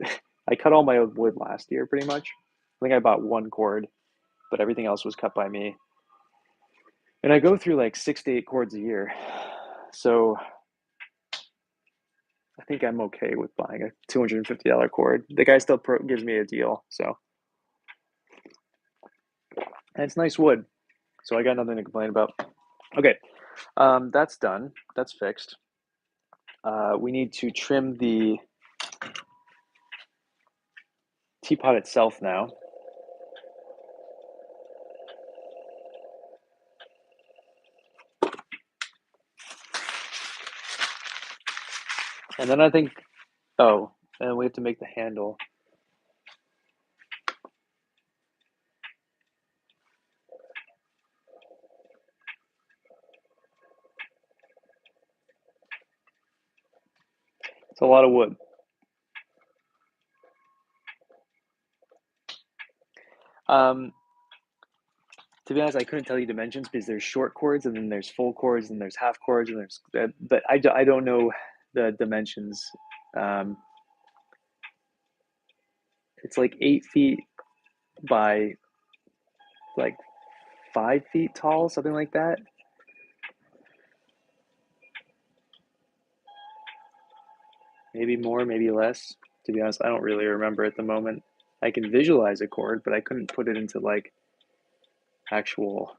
I cut all my own wood last year, pretty much. I think I bought one cord, but everything else was cut by me. And I go through like 6 to 8 cords a year. So I think I'm okay with buying a $250 cord. The guy still gives me a deal. So, and it's nice wood. So I got nothing to complain about. Okay, that's done. That's fixed. We need to trim the teapot itself now. And then I think, oh, and we have to make the handle. It's a lot of wood. Um, to be honest, I couldn't tell you dimensions because there's short cords and then there's full cords and there's half cords and but I don't know the dimensions. Um, it's like 8 feet by like 5 feet tall, something like that. Maybe more, maybe less. To be honest, I don't really remember at the moment. I can visualize a cord, but I couldn't put it into like actual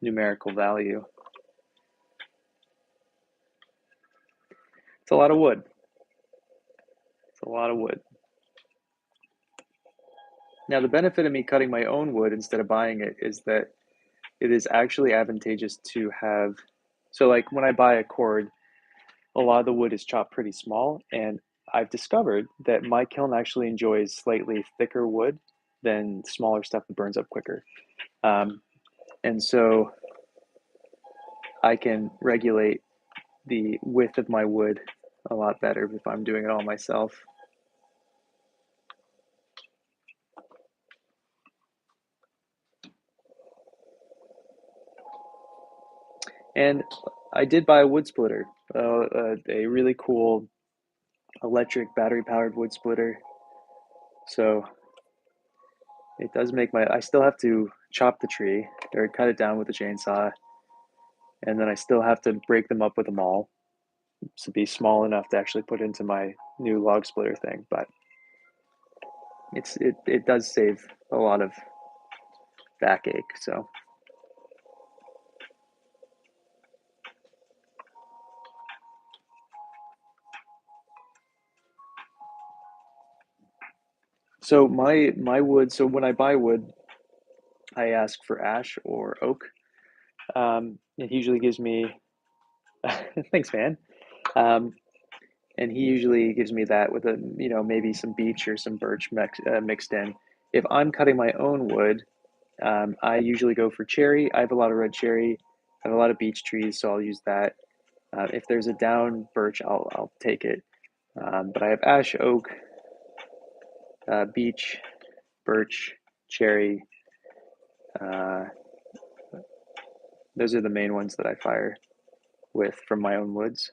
numerical value. It's a lot of wood. It's a lot of wood. Now, the benefit of me cutting my own wood instead of buying it is that it is actually advantageous to have. So, like when I buy a cord, a lot of the wood is chopped pretty small, and I've discovered that my kiln actually enjoys slightly thicker wood than smaller stuff that burns up quicker. Um, and so I can regulate the width of my wood a lot better if I'm doing it all myself. And I did buy a wood splitter, a really cool electric battery powered wood splitter. So it does make I still have to chop the tree or cut it down with a chainsaw, and then I still have to break them up with a maul to be small enough to actually put into my new log splitter thing. But it does save a lot of backache. So my wood. So when I buy wood, I ask for ash or oak. And he usually gives me. Thanks, man. Um, and he usually gives me that with maybe some beech or some birch mixed in. If I'm cutting my own wood, I usually go for cherry. I have a lot of red cherry. I have a lot of beech trees, so I'll use that. If there's a down birch, I'll take it. But I have ash, oak, beech, birch, cherry. Uh, those are the main ones that I fire with from my own woods.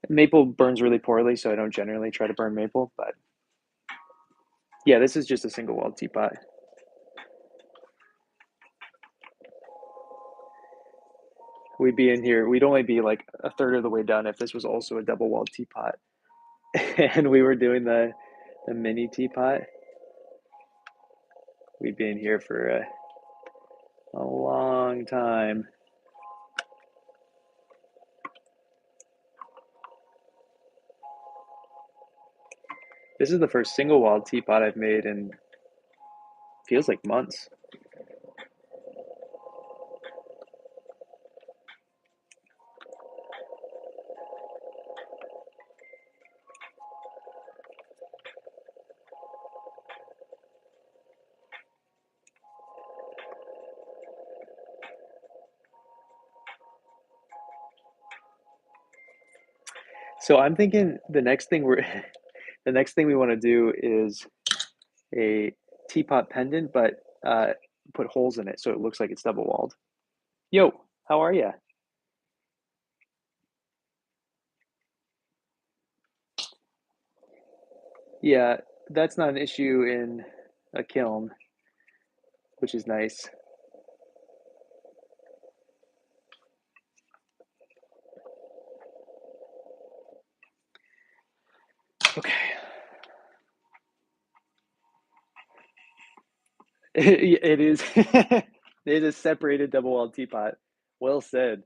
Maple burns really poorly, so I don't generally try to burn maple. But yeah, this is just a single walled teapot. We'd be in here. We'd only be like a third of the way done if this was also a double walled teapot, and we were doing the mini teapot. We'd be in here for a long time. This is the first single walled teapot I've made in feels like months. So I'm thinking the next thing we want to do is a teapot pendant, but put holes in it so it looks like it's double walled. Yo, how are you? Yeah, that's not an issue in a kiln, which is nice. Okay. It is it is a separated double walled teapot. Well said.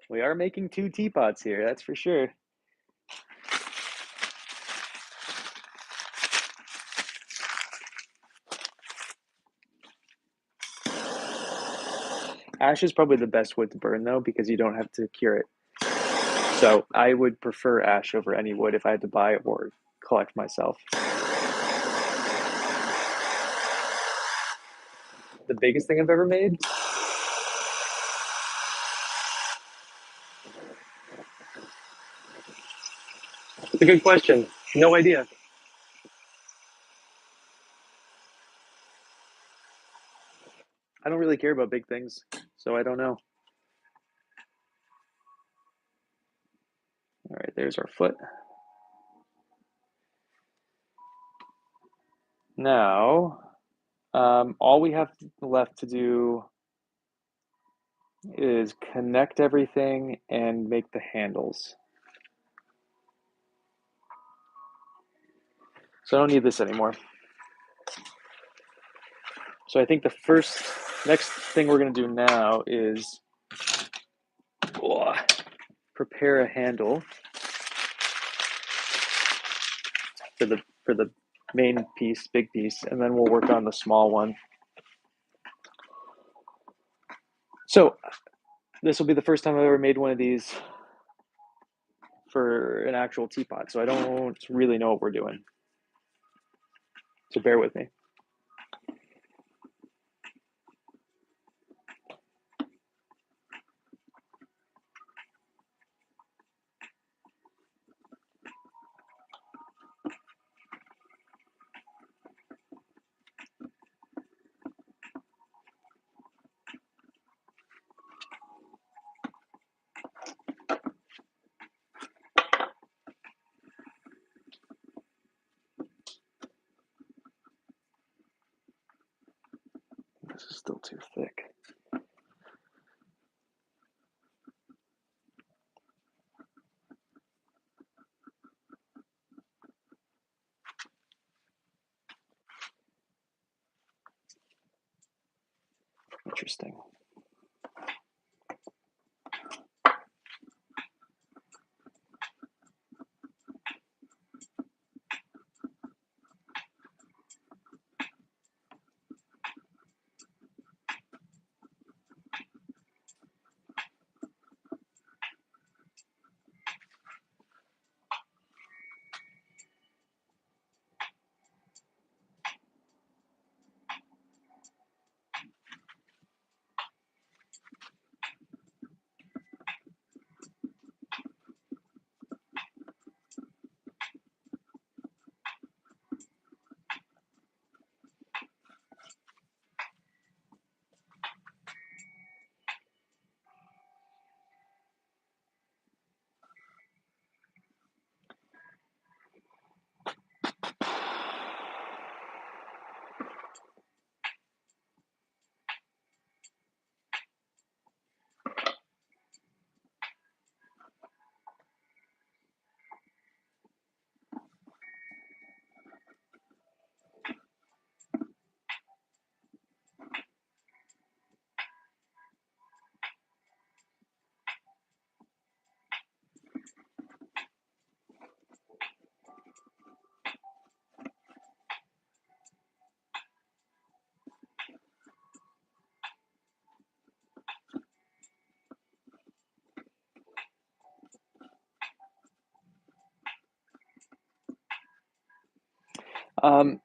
We are making two teapots here, that's for sure. Ash is probably the best wood to burn though, because you don't have to cure it. So I would prefer ash over any wood if I had to buy or collect myself. The biggest thing I've ever made? It's a good question. No idea. I don't really care about big things, so I don't know. All right, there's our foot. Now, all we have left to do is connect everything and make the handles. So I don't need this anymore. So I think the next thing we're going to do now is prepare a handle for the main piece, big piece, and then we'll work on the small one. So this will be the first time I've ever made one of these for an actual teapot, so I don't really know what we're doing. So bear with me. Still too thick. Interesting.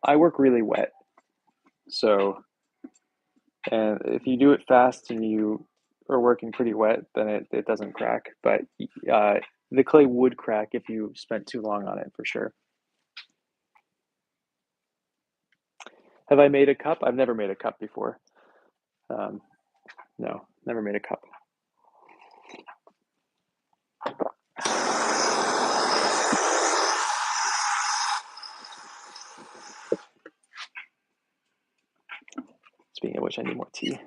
I work really wet, so and if you do it fast and you are working pretty wet, then it doesn't crack. But uh, the clay would crack if you spent too long on it for sure. Have I made a cup? I've never made a cup before. Um, no, never made a cup. Speaking of which, I need more tea.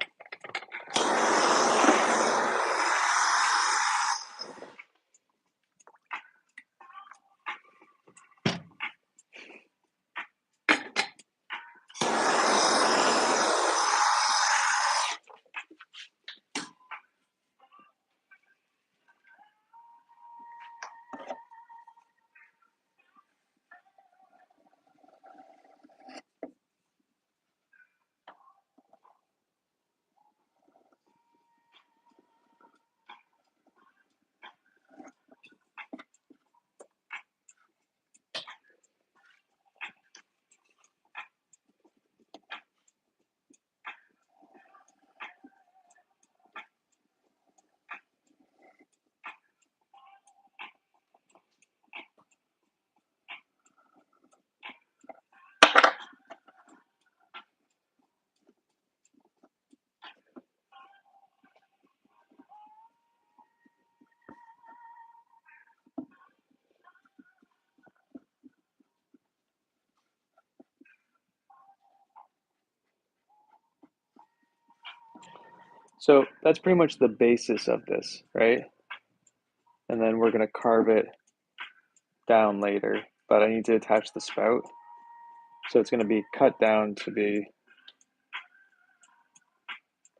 So that's pretty much the basis of this, right? And then we're gonna carve it down later, but I need to attach the spout. So it's gonna be cut down to be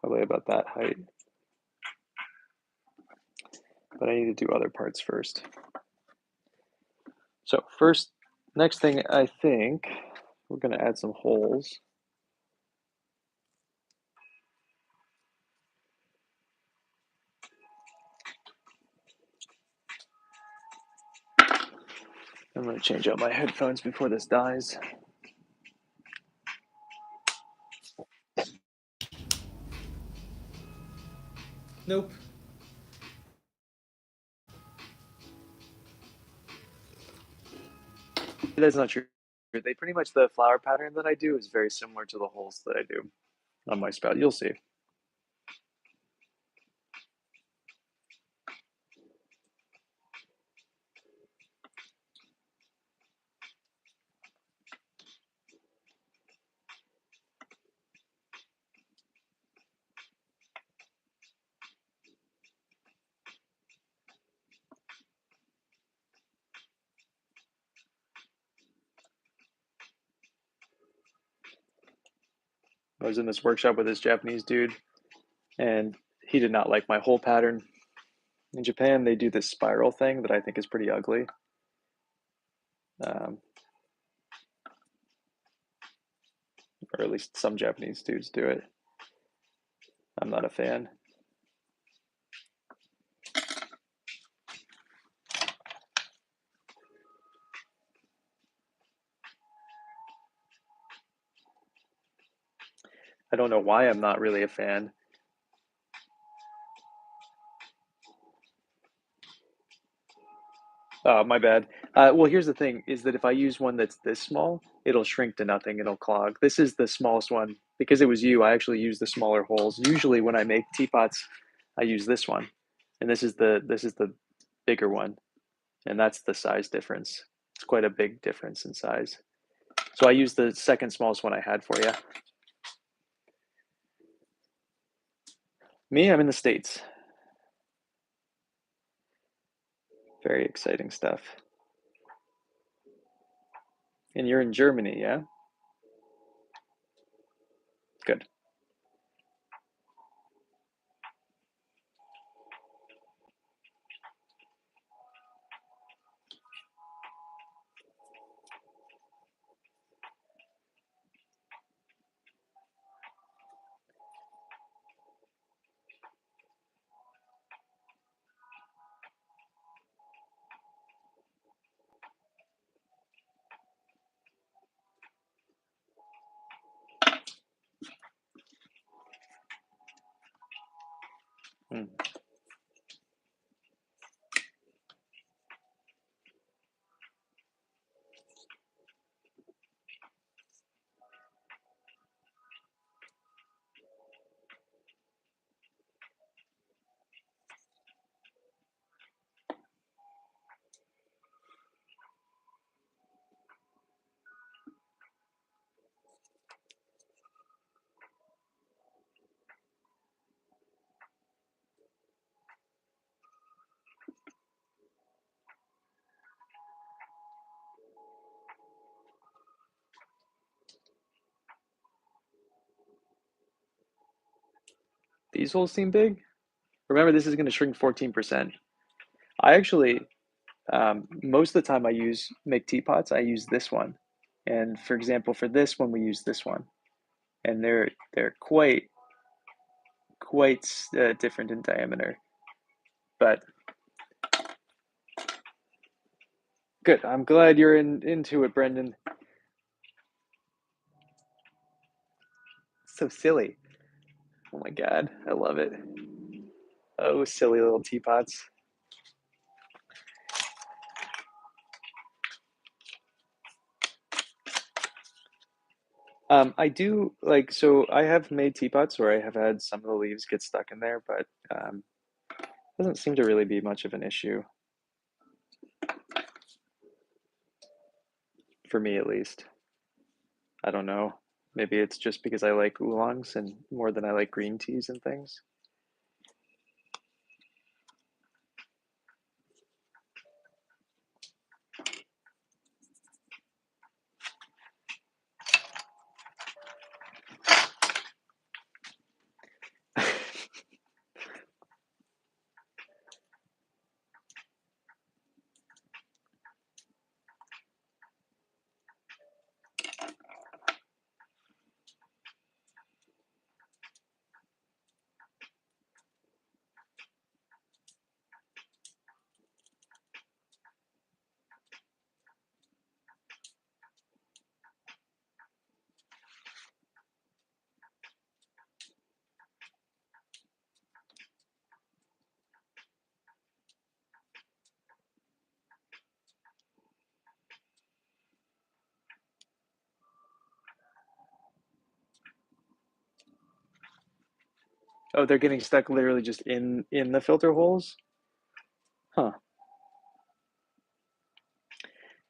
probably about that height. But I need to do other parts first. So first, next thing I think, we're gonna add some holes. I'm gonna change out my headphones before this dies. Nope. That's not true. They pretty much, the flower pattern that I do is very similar to the holes that I do on my spout. You'll see. I was in this workshop with this Japanese dude, and he did not like my hole pattern. In Japan, they do this spiral thing that I think is pretty ugly. Um, or at least some Japanese dudes do it. I'm not a fan. I don't know why I'm not really a fan. Oh, my bad. Well, here's the thing, is that if I use one that's this small, it'll shrink to nothing, it'll clog. This is the smallest one. Because it was you, I actually use the smaller holes. Usually when I make teapots, I use this one. And this is the bigger one. And that's the size difference. It's quite a big difference in size. So I used the second smallest one I had for you. Me, I'm in the States. Very exciting stuff. And you're in Germany, yeah? Good. Mm. These holes seem big. Remember, this is going to shrink 14%. I actually, most of the time I make teapots, I use this one. And for example, for this one, we use this one. And they're quite different in diameter. But good. I'm glad you're into it, Brendan. So silly. Oh my God, I love it. Oh, silly little teapots. I do like, so I have made teapots where I have had some of the leaves get stuck in there, but doesn't seem to really be much of an issue for me at least. I don't know. Maybe it's just because I like oolongs and more than I like green teas and things. Oh, they're getting stuck literally just in the filter holes? Huh.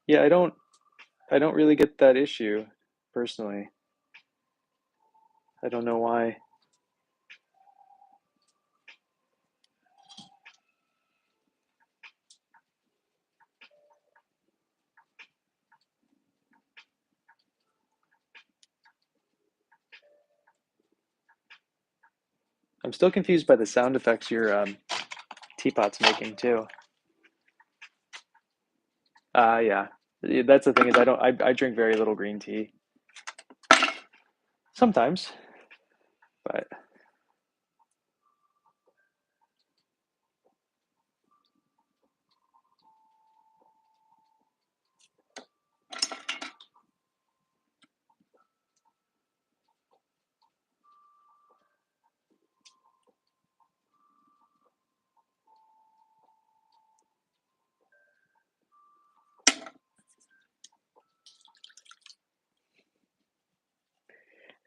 Yeah, I don't really get that issue personally. I don't know why. I'm still confused by the sound effects your teapot's making too. Yeah. That's the thing is I drink very little green tea. Sometimes, but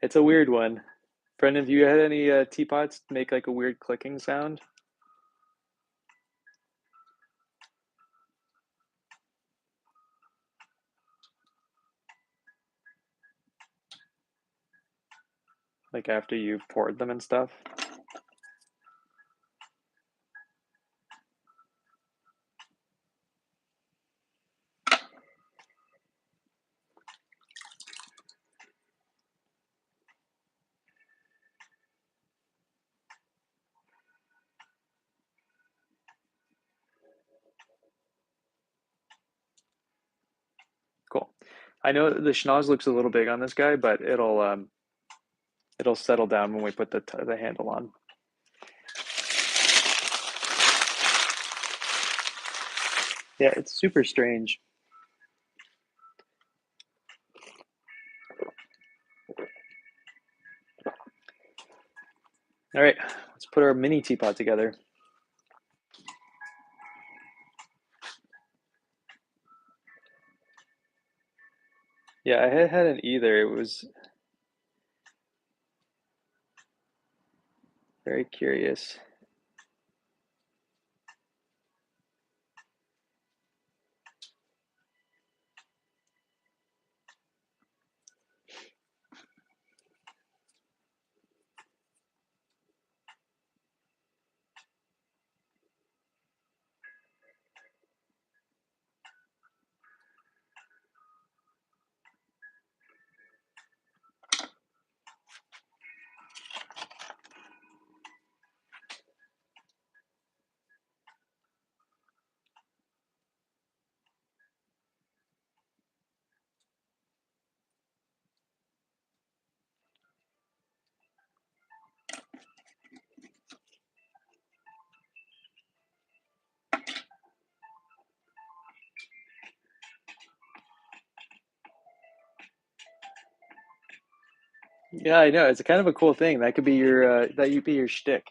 it's a weird one. Brendan, have you had any teapots make like a weird clicking sound? Like after you've poured them and stuff? Cool. I know the schnoz looks a little big on this guy, but it'll settle down when we put the handle on. Yeah, it's super strange. All right, let's put our mini teapot together. Yeah, I hadn't either. It was very curious. Yeah, I know. It's a kind of a cool thing. That could be your that could be your shtick.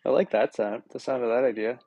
I like that sound. The sound of that idea.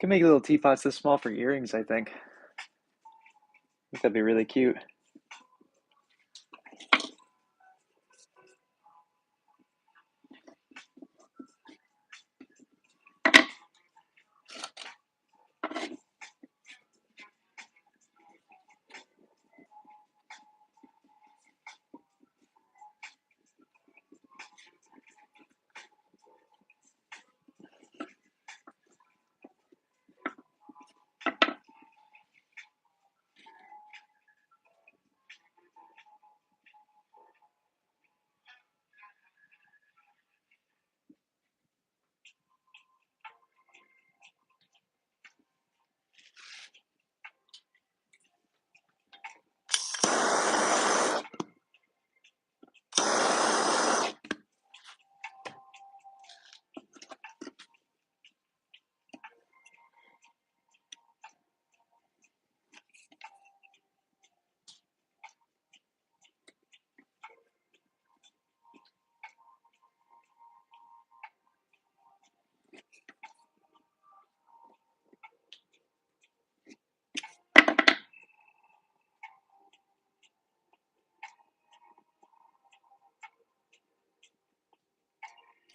Can make little teapots this small for earrings, I think. That'd be really cute.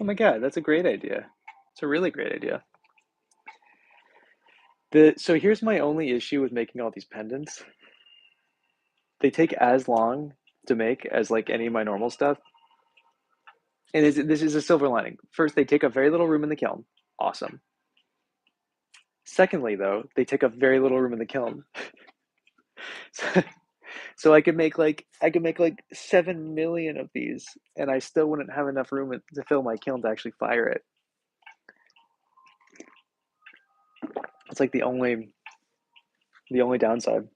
Oh my God, that's a great idea. It's a really great idea. So here's my only issue with making all these pendants. They take as long to make as like any of my normal stuff. And this is a silver lining. First, they take up very little room in the kiln. Awesome. Secondly, though, they take up very little room in the kiln. So, so I could make like 7 million of these, and I still wouldn't have enough room to fill my kiln to actually fire it. It's like the only downside.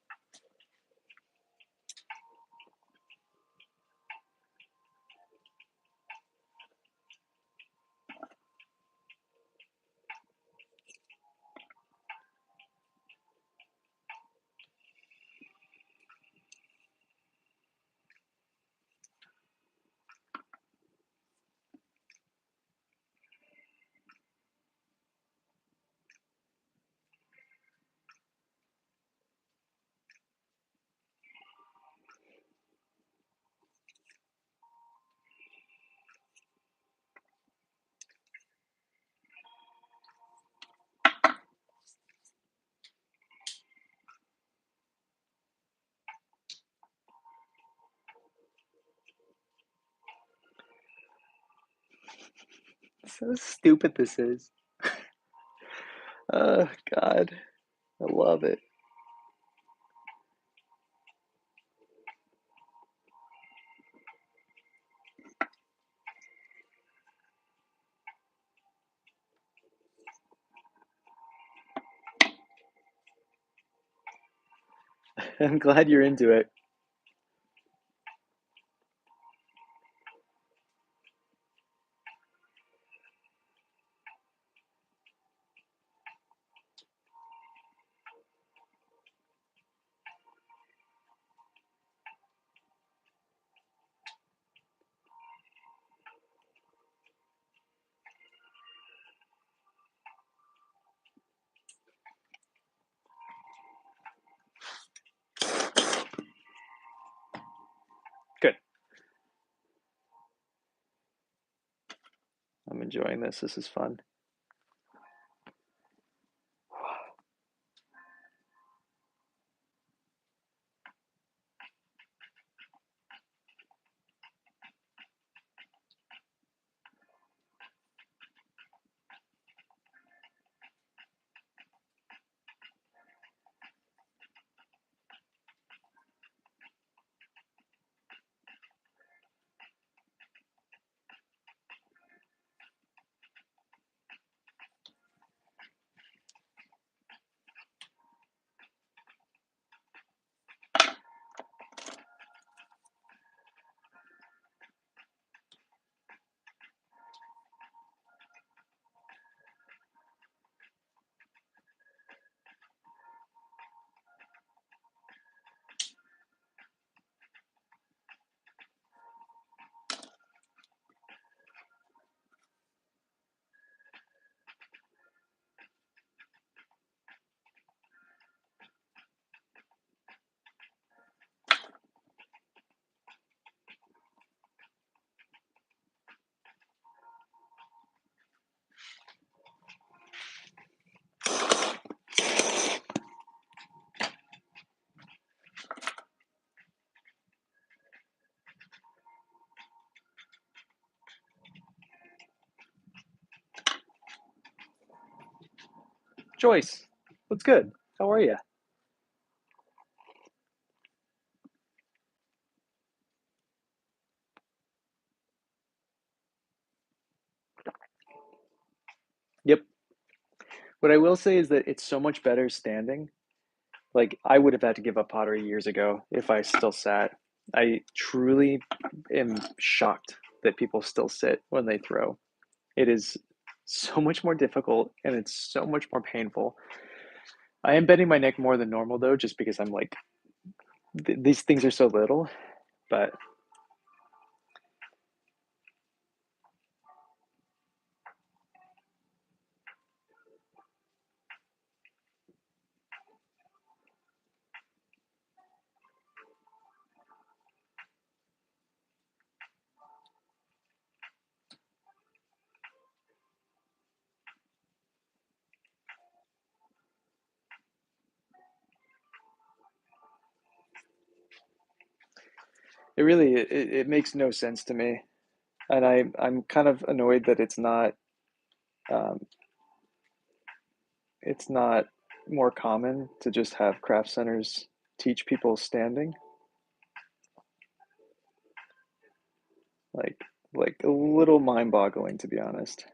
So stupid this is. Oh God, I love it. I'm glad you're into it. Good. I'm enjoying this. This is fun. Joyce, what's good? How are you? Yep. What I will say is that it's so much better standing. Like, I would have had to give up pottery years ago if I still sat. I truly am shocked that people still sit when they throw. It is so much more difficult and it's so much more painful. I am bending my neck more than normal though, just because I'm like, these things are so little, but it makes no sense to me. And I'm kind of annoyed that um, it's not more common to just have craft centers teach people standing. Like like a little mind-boggling to be honest.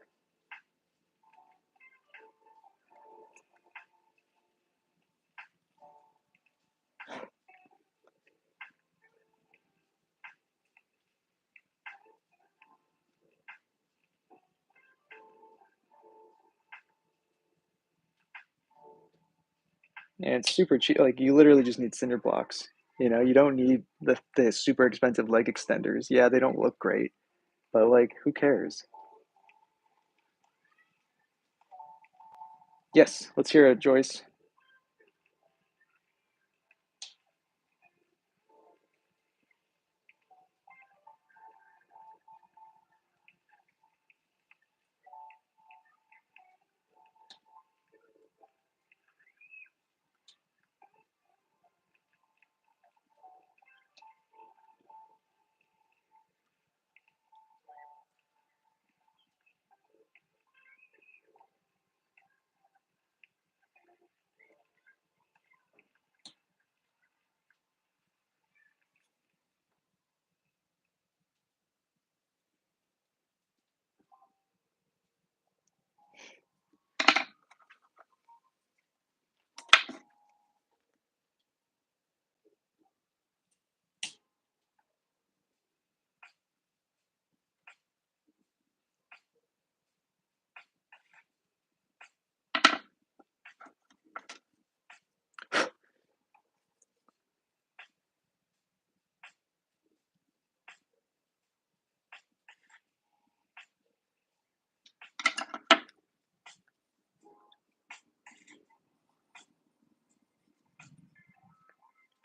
And it's super cheap. Like you literally just need cinder blocks. You know, you don't need the super expensive leg extenders. Yeah, they don't look great, but like who cares? Yes, let's hear it, Joyce.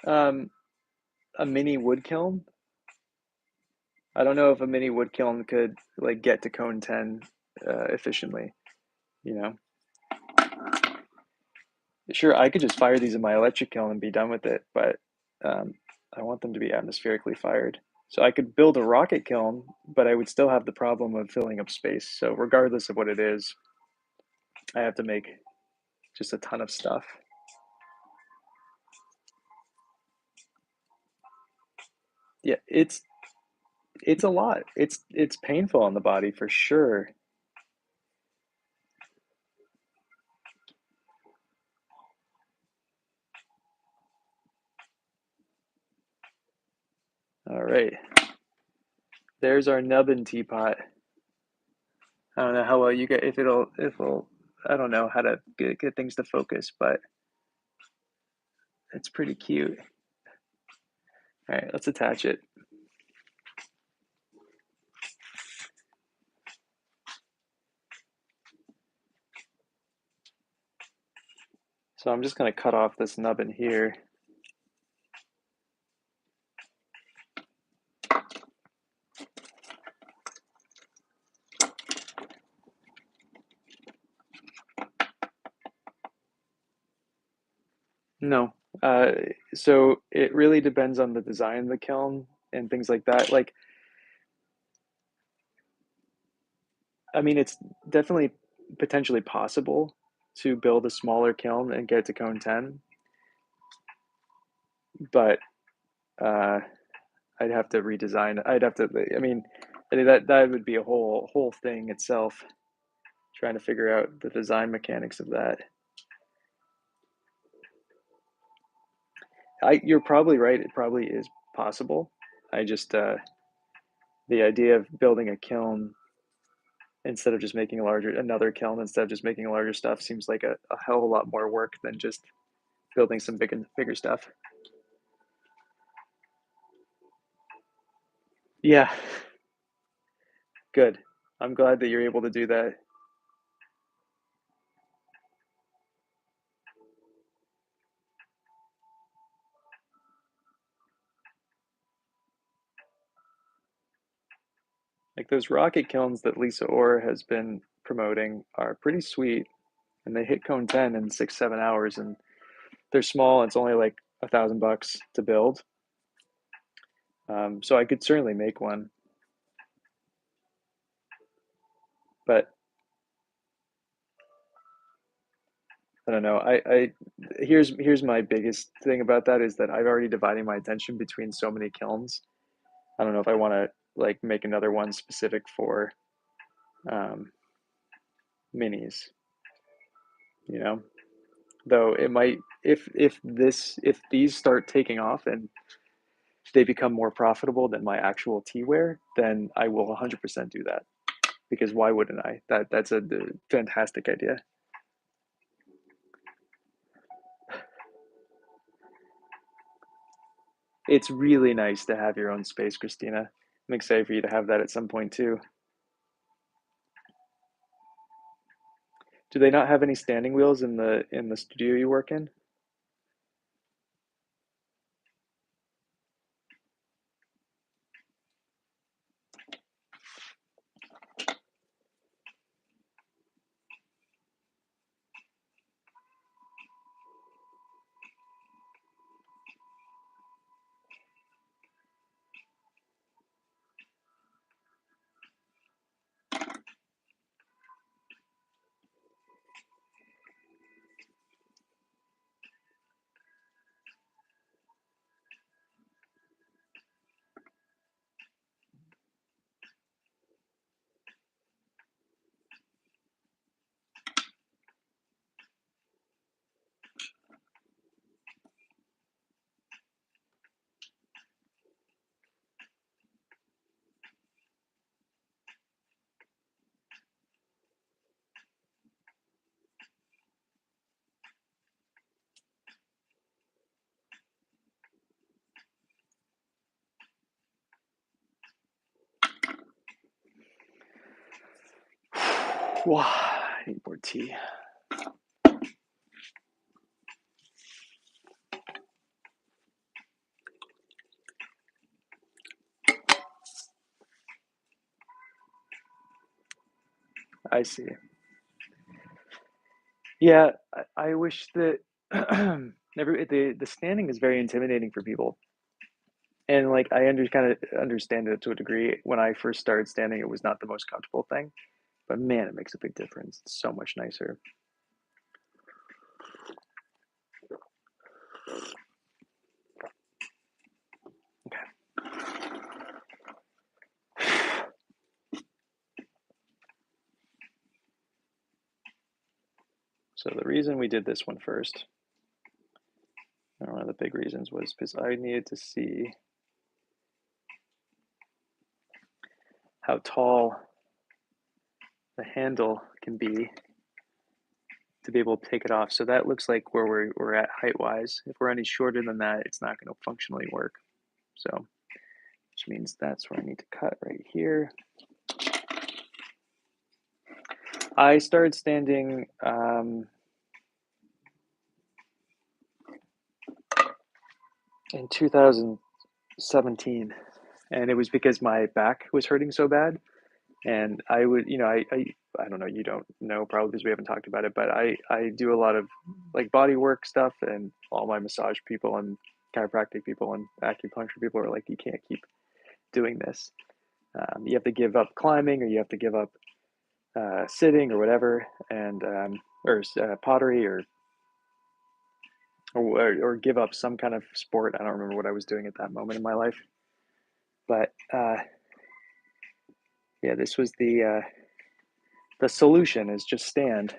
Um, a mini wood kiln. I don't know if a mini wood kiln could like get to cone 10 efficiently, you know. Sure, I could just fire these in my electric kiln and be done with it, but um, I want them to be atmospherically fired. So I could build a rocket kiln, but I would still have the problem of filling up space. So regardless of what it is, I have to make just a ton of stuff. Yeah, it's a lot. It's painful on the body for sure. All right, there's our nubbin teapot. I don't know how well you get if it'll I don't know how to get things to focus, but it's pretty cute. All right, let's attach it. So I'm just going to cut off this nubbin here. No. Uh, so it really depends on the design of the kiln and things like that. Like, I mean, it's definitely potentially possible to build a smaller kiln and get to cone 10, but uh, I'd have to redesign. I'd have to. I mean, I think that would be a whole thing itself. Trying to figure out the design mechanics of that. You're probably right. It probably is possible. I just the idea of building a kiln instead of just making a larger another kiln instead of just making a larger stuff seems like a hell of a lot more work than just building some bigger stuff. Yeah, good. I'm glad that you're able to do that. Like those rocket kilns that Lisa Orr has been promoting are pretty sweet, and they hit cone 10 in 6 7 hours, and they're small. And it's only like $1,000 to build. So I could certainly make one, but I don't know. I here's my biggest thing about that is that I've already divided my attention between so many kilns. I don't know if I want to like make another one specific for um, minis, you know. Though it might if these start taking off and they become more profitable than my actual teaware, then I will 100% do that because why wouldn't I? That's a fantastic idea. It's really nice to have your own space, Christina. I'm excited for you to have that at some point too. Do they not have any standing wheels in the studio you work in? Wow, I need more tea. I see. Yeah, I wish that the standing is very intimidating for people. And like I kind of understand it to a degree. When I first started standing, it was not the most comfortable thing, but man, it makes a big difference. It's so much nicer. Okay. So the reason we did this one first, and one of the big reasons was because I needed to see how tall the handle can be able to take it off. So that looks like where we're at height wise. If we're any shorter than that, it's not going to functionally work. So, which means that's where I need to cut right here. I started standing in 2017, and it was because my back was hurting so bad. And I would, I don't know, you don't know probably because we haven't talked about it, but I do a lot of like body work stuff, and all my massage people and chiropractic people and acupuncture people are like, you can't keep doing this. You have to give up climbing or you have to give up sitting or whatever. And or pottery, or give up some kind of sport. I don't remember what I was doing at that moment in my life, but yeah, this was the solution is just stand.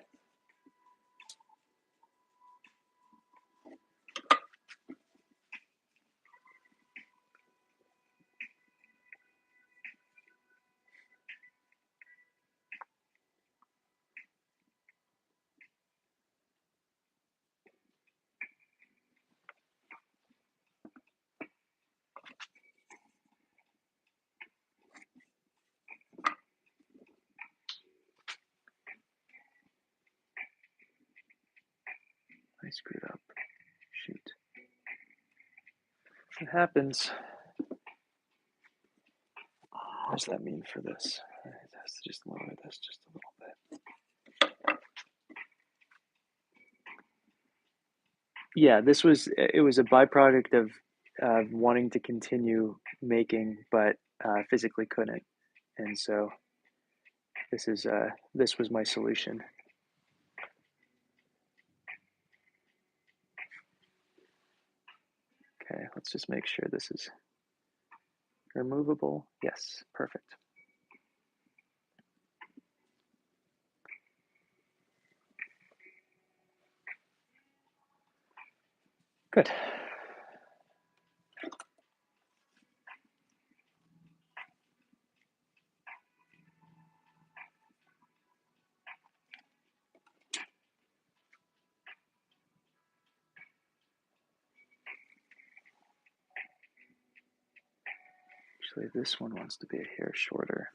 I screwed up. Shoot. It happens. What does that mean for this? Let's just lower this just a little bit. Yeah, it was a byproduct of wanting to continue making, but physically couldn't, and so this was my solution. Okay, let's just make sure this is removable. Yes, perfect. Good. Actually, this one wants to be a hair shorter.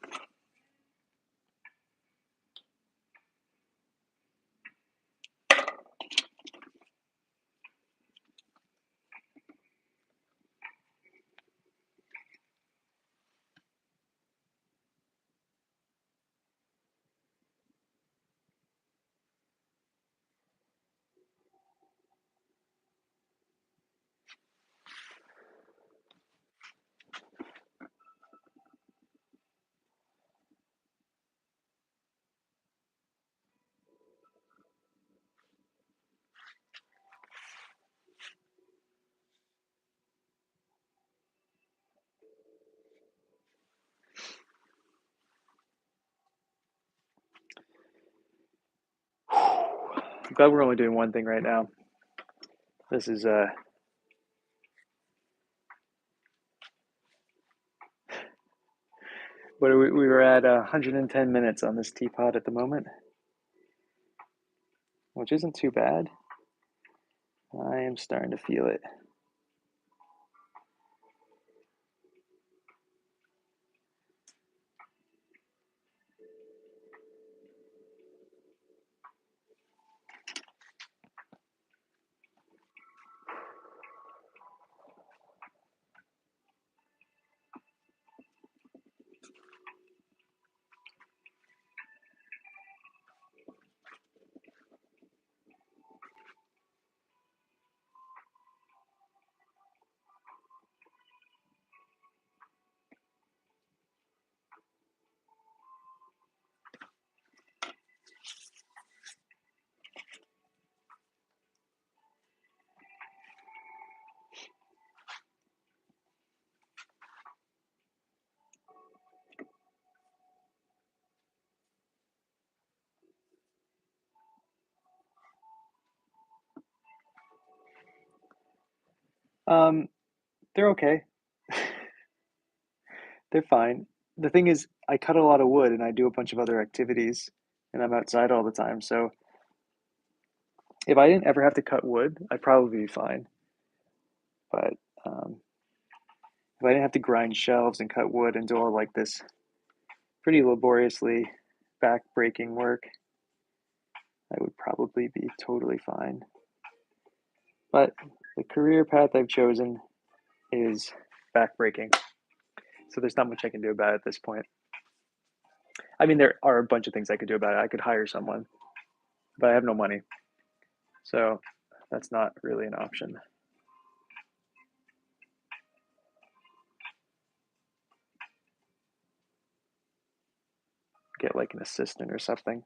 I'm glad we're only doing one thing right now. This is we were at 110 minutes on this teapot at the moment, which isn't too bad. I am starting to feel it. Um, they're okay. They're fine. The thing is, I cut a lot of wood and I do a bunch of other activities, and I'm outside all the time. So if I didn't ever have to cut wood, I'd probably be fine. But um, if I didn't have to grind shelves and cut wood and do all like this pretty laboriously back-breaking work, I would probably be totally fine. But the career path I've chosen is back-breaking, so there's not much I can do about it at this point. I mean, there are a bunch of things I could do about it. I could hire someone, but I have no money, so that's not really an option. Get like an assistant or something.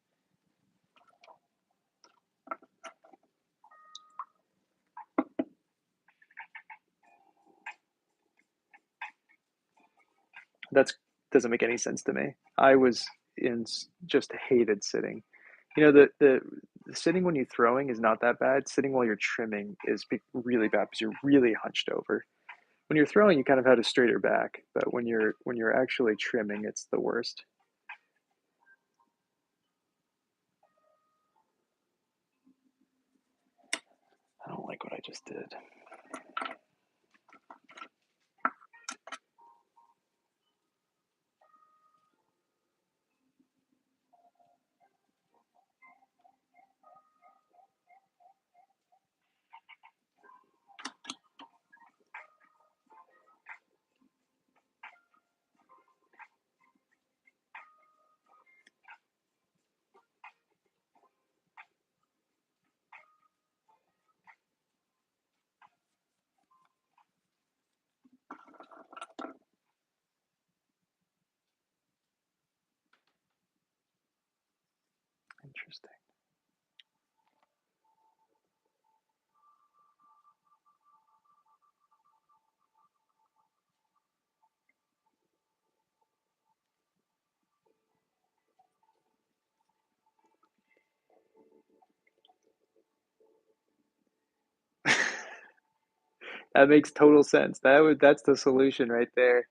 That's doesn't make any sense to me. I was in just hated sitting. You know, the sitting when you're throwing is not that bad. Sitting while you're trimming is really bad because you're really hunched over. When you're throwing, you kind of had a straighter back, but when you're actually trimming, it's the worst. I don't like what I just did. Interesting. That makes total sense. That's the solution right there.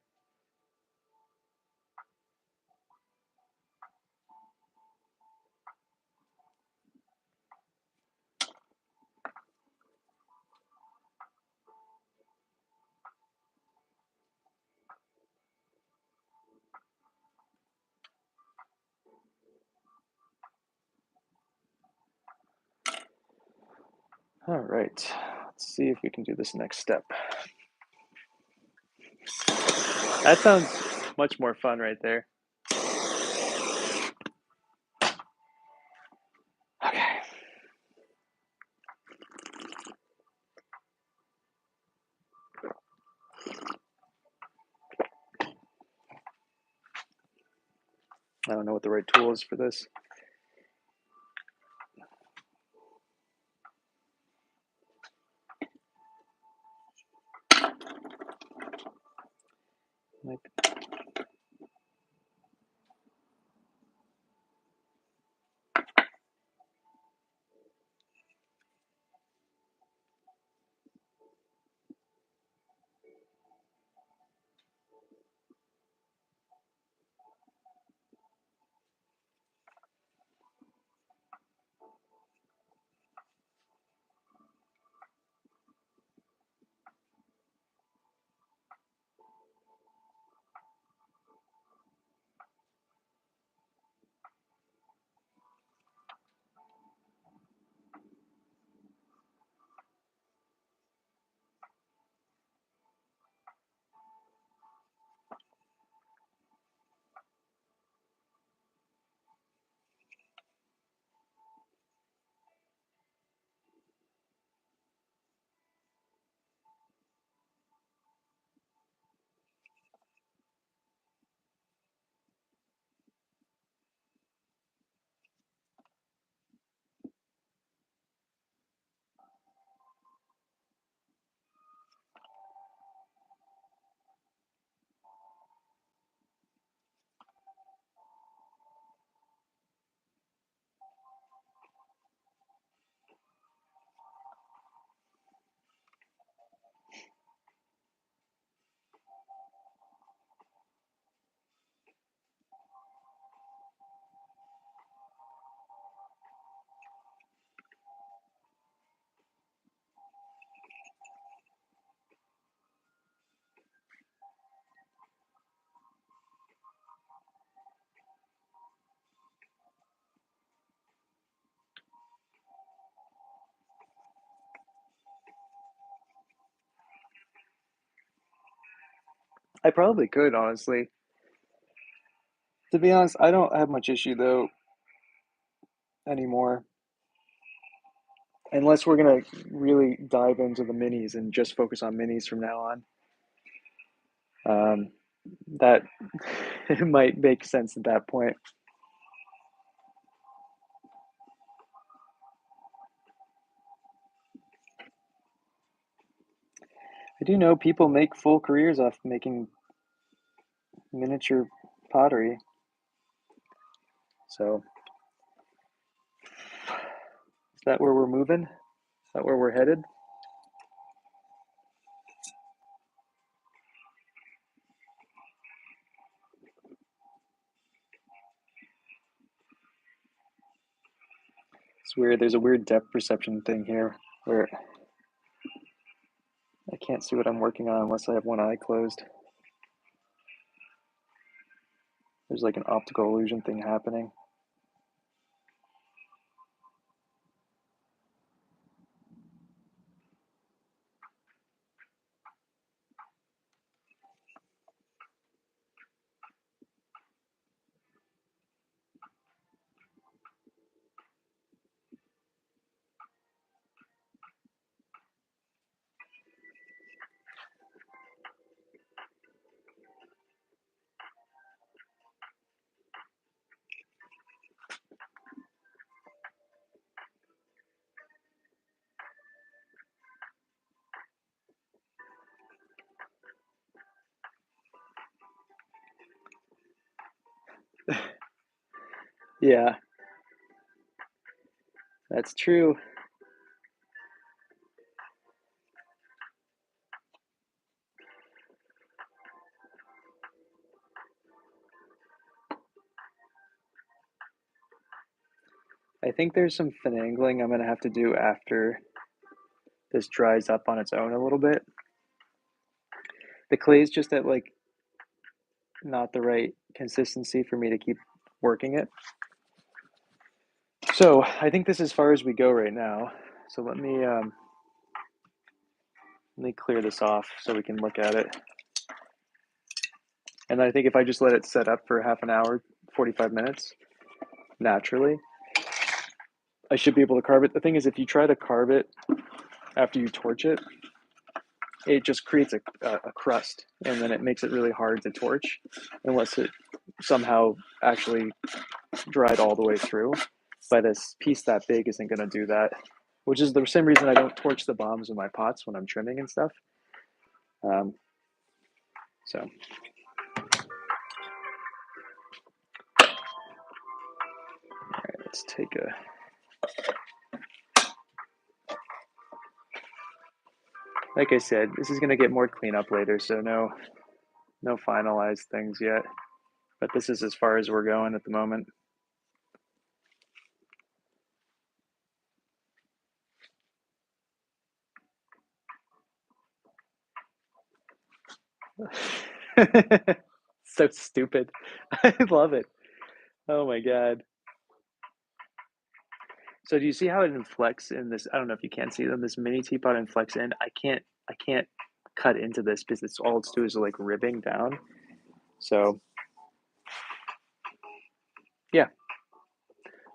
All right. Let's see if we can do this next step. That sounds much more fun right there. Okay. I don't know what the right tool is for this. Like, I probably could, honestly. To be honest, I don't have much issue though anymore. Unless we're gonna really dive into the minis and just focus on minis from now on. That it might make sense at that point. I do know people make full careers off making miniature pottery. So, is that where we're moving? Is that where we're headed? It's weird. There's a weird depth perception thing here where I can't see what I'm working on unless I have one eye closed. There's like an optical illusion thing happening. Yeah, that's true. I think there's some finagling I'm gonna have to do after this dries up on its own a little bit. The clay's just at like not the right consistency for me to keep working it. So I think this is as far as we go right now. So let me clear this off so we can look at it. And I think if I just let it set up for half an hour, 45 minutes, naturally, I should be able to carve it. The thing is, if you try to carve it after you torch it, it just creates a crust, and then it makes it really hard to torch unless it somehow actually dried all the way through. But a piece that big isn't going to do that, which is the same reason I don't torch the bombs in my pots when I'm trimming and stuff. Um, so, all right, let's take a. Like I said, this is going to get more cleanup later, so no finalized things yet. But this is as far as we're going at the moment. So stupid. I love it. Oh my god. So do you see how it inflects in this? I don't know if you can see them. This mini teapot inflects in. I can't cut into this because it's all it's doing is like ribbing down. So yeah,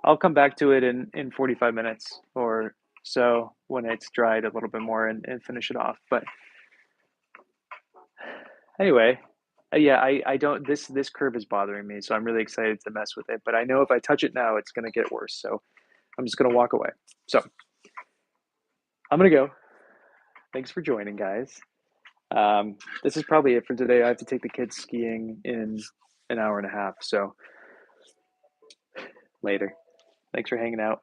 I'll come back to it in 45 minutes or so when it's dried a little bit more and finish it off. But anyway, yeah, I don't this curve is bothering me, so I'm really excited to mess with it. But I know if I touch it now, it's gonna get worse. So I'm just gonna walk away. So I'm gonna go. Thanks for joining, guys. This is probably it for today. I have to take the kids skiing in an hour and a half. So later. Thanks for hanging out.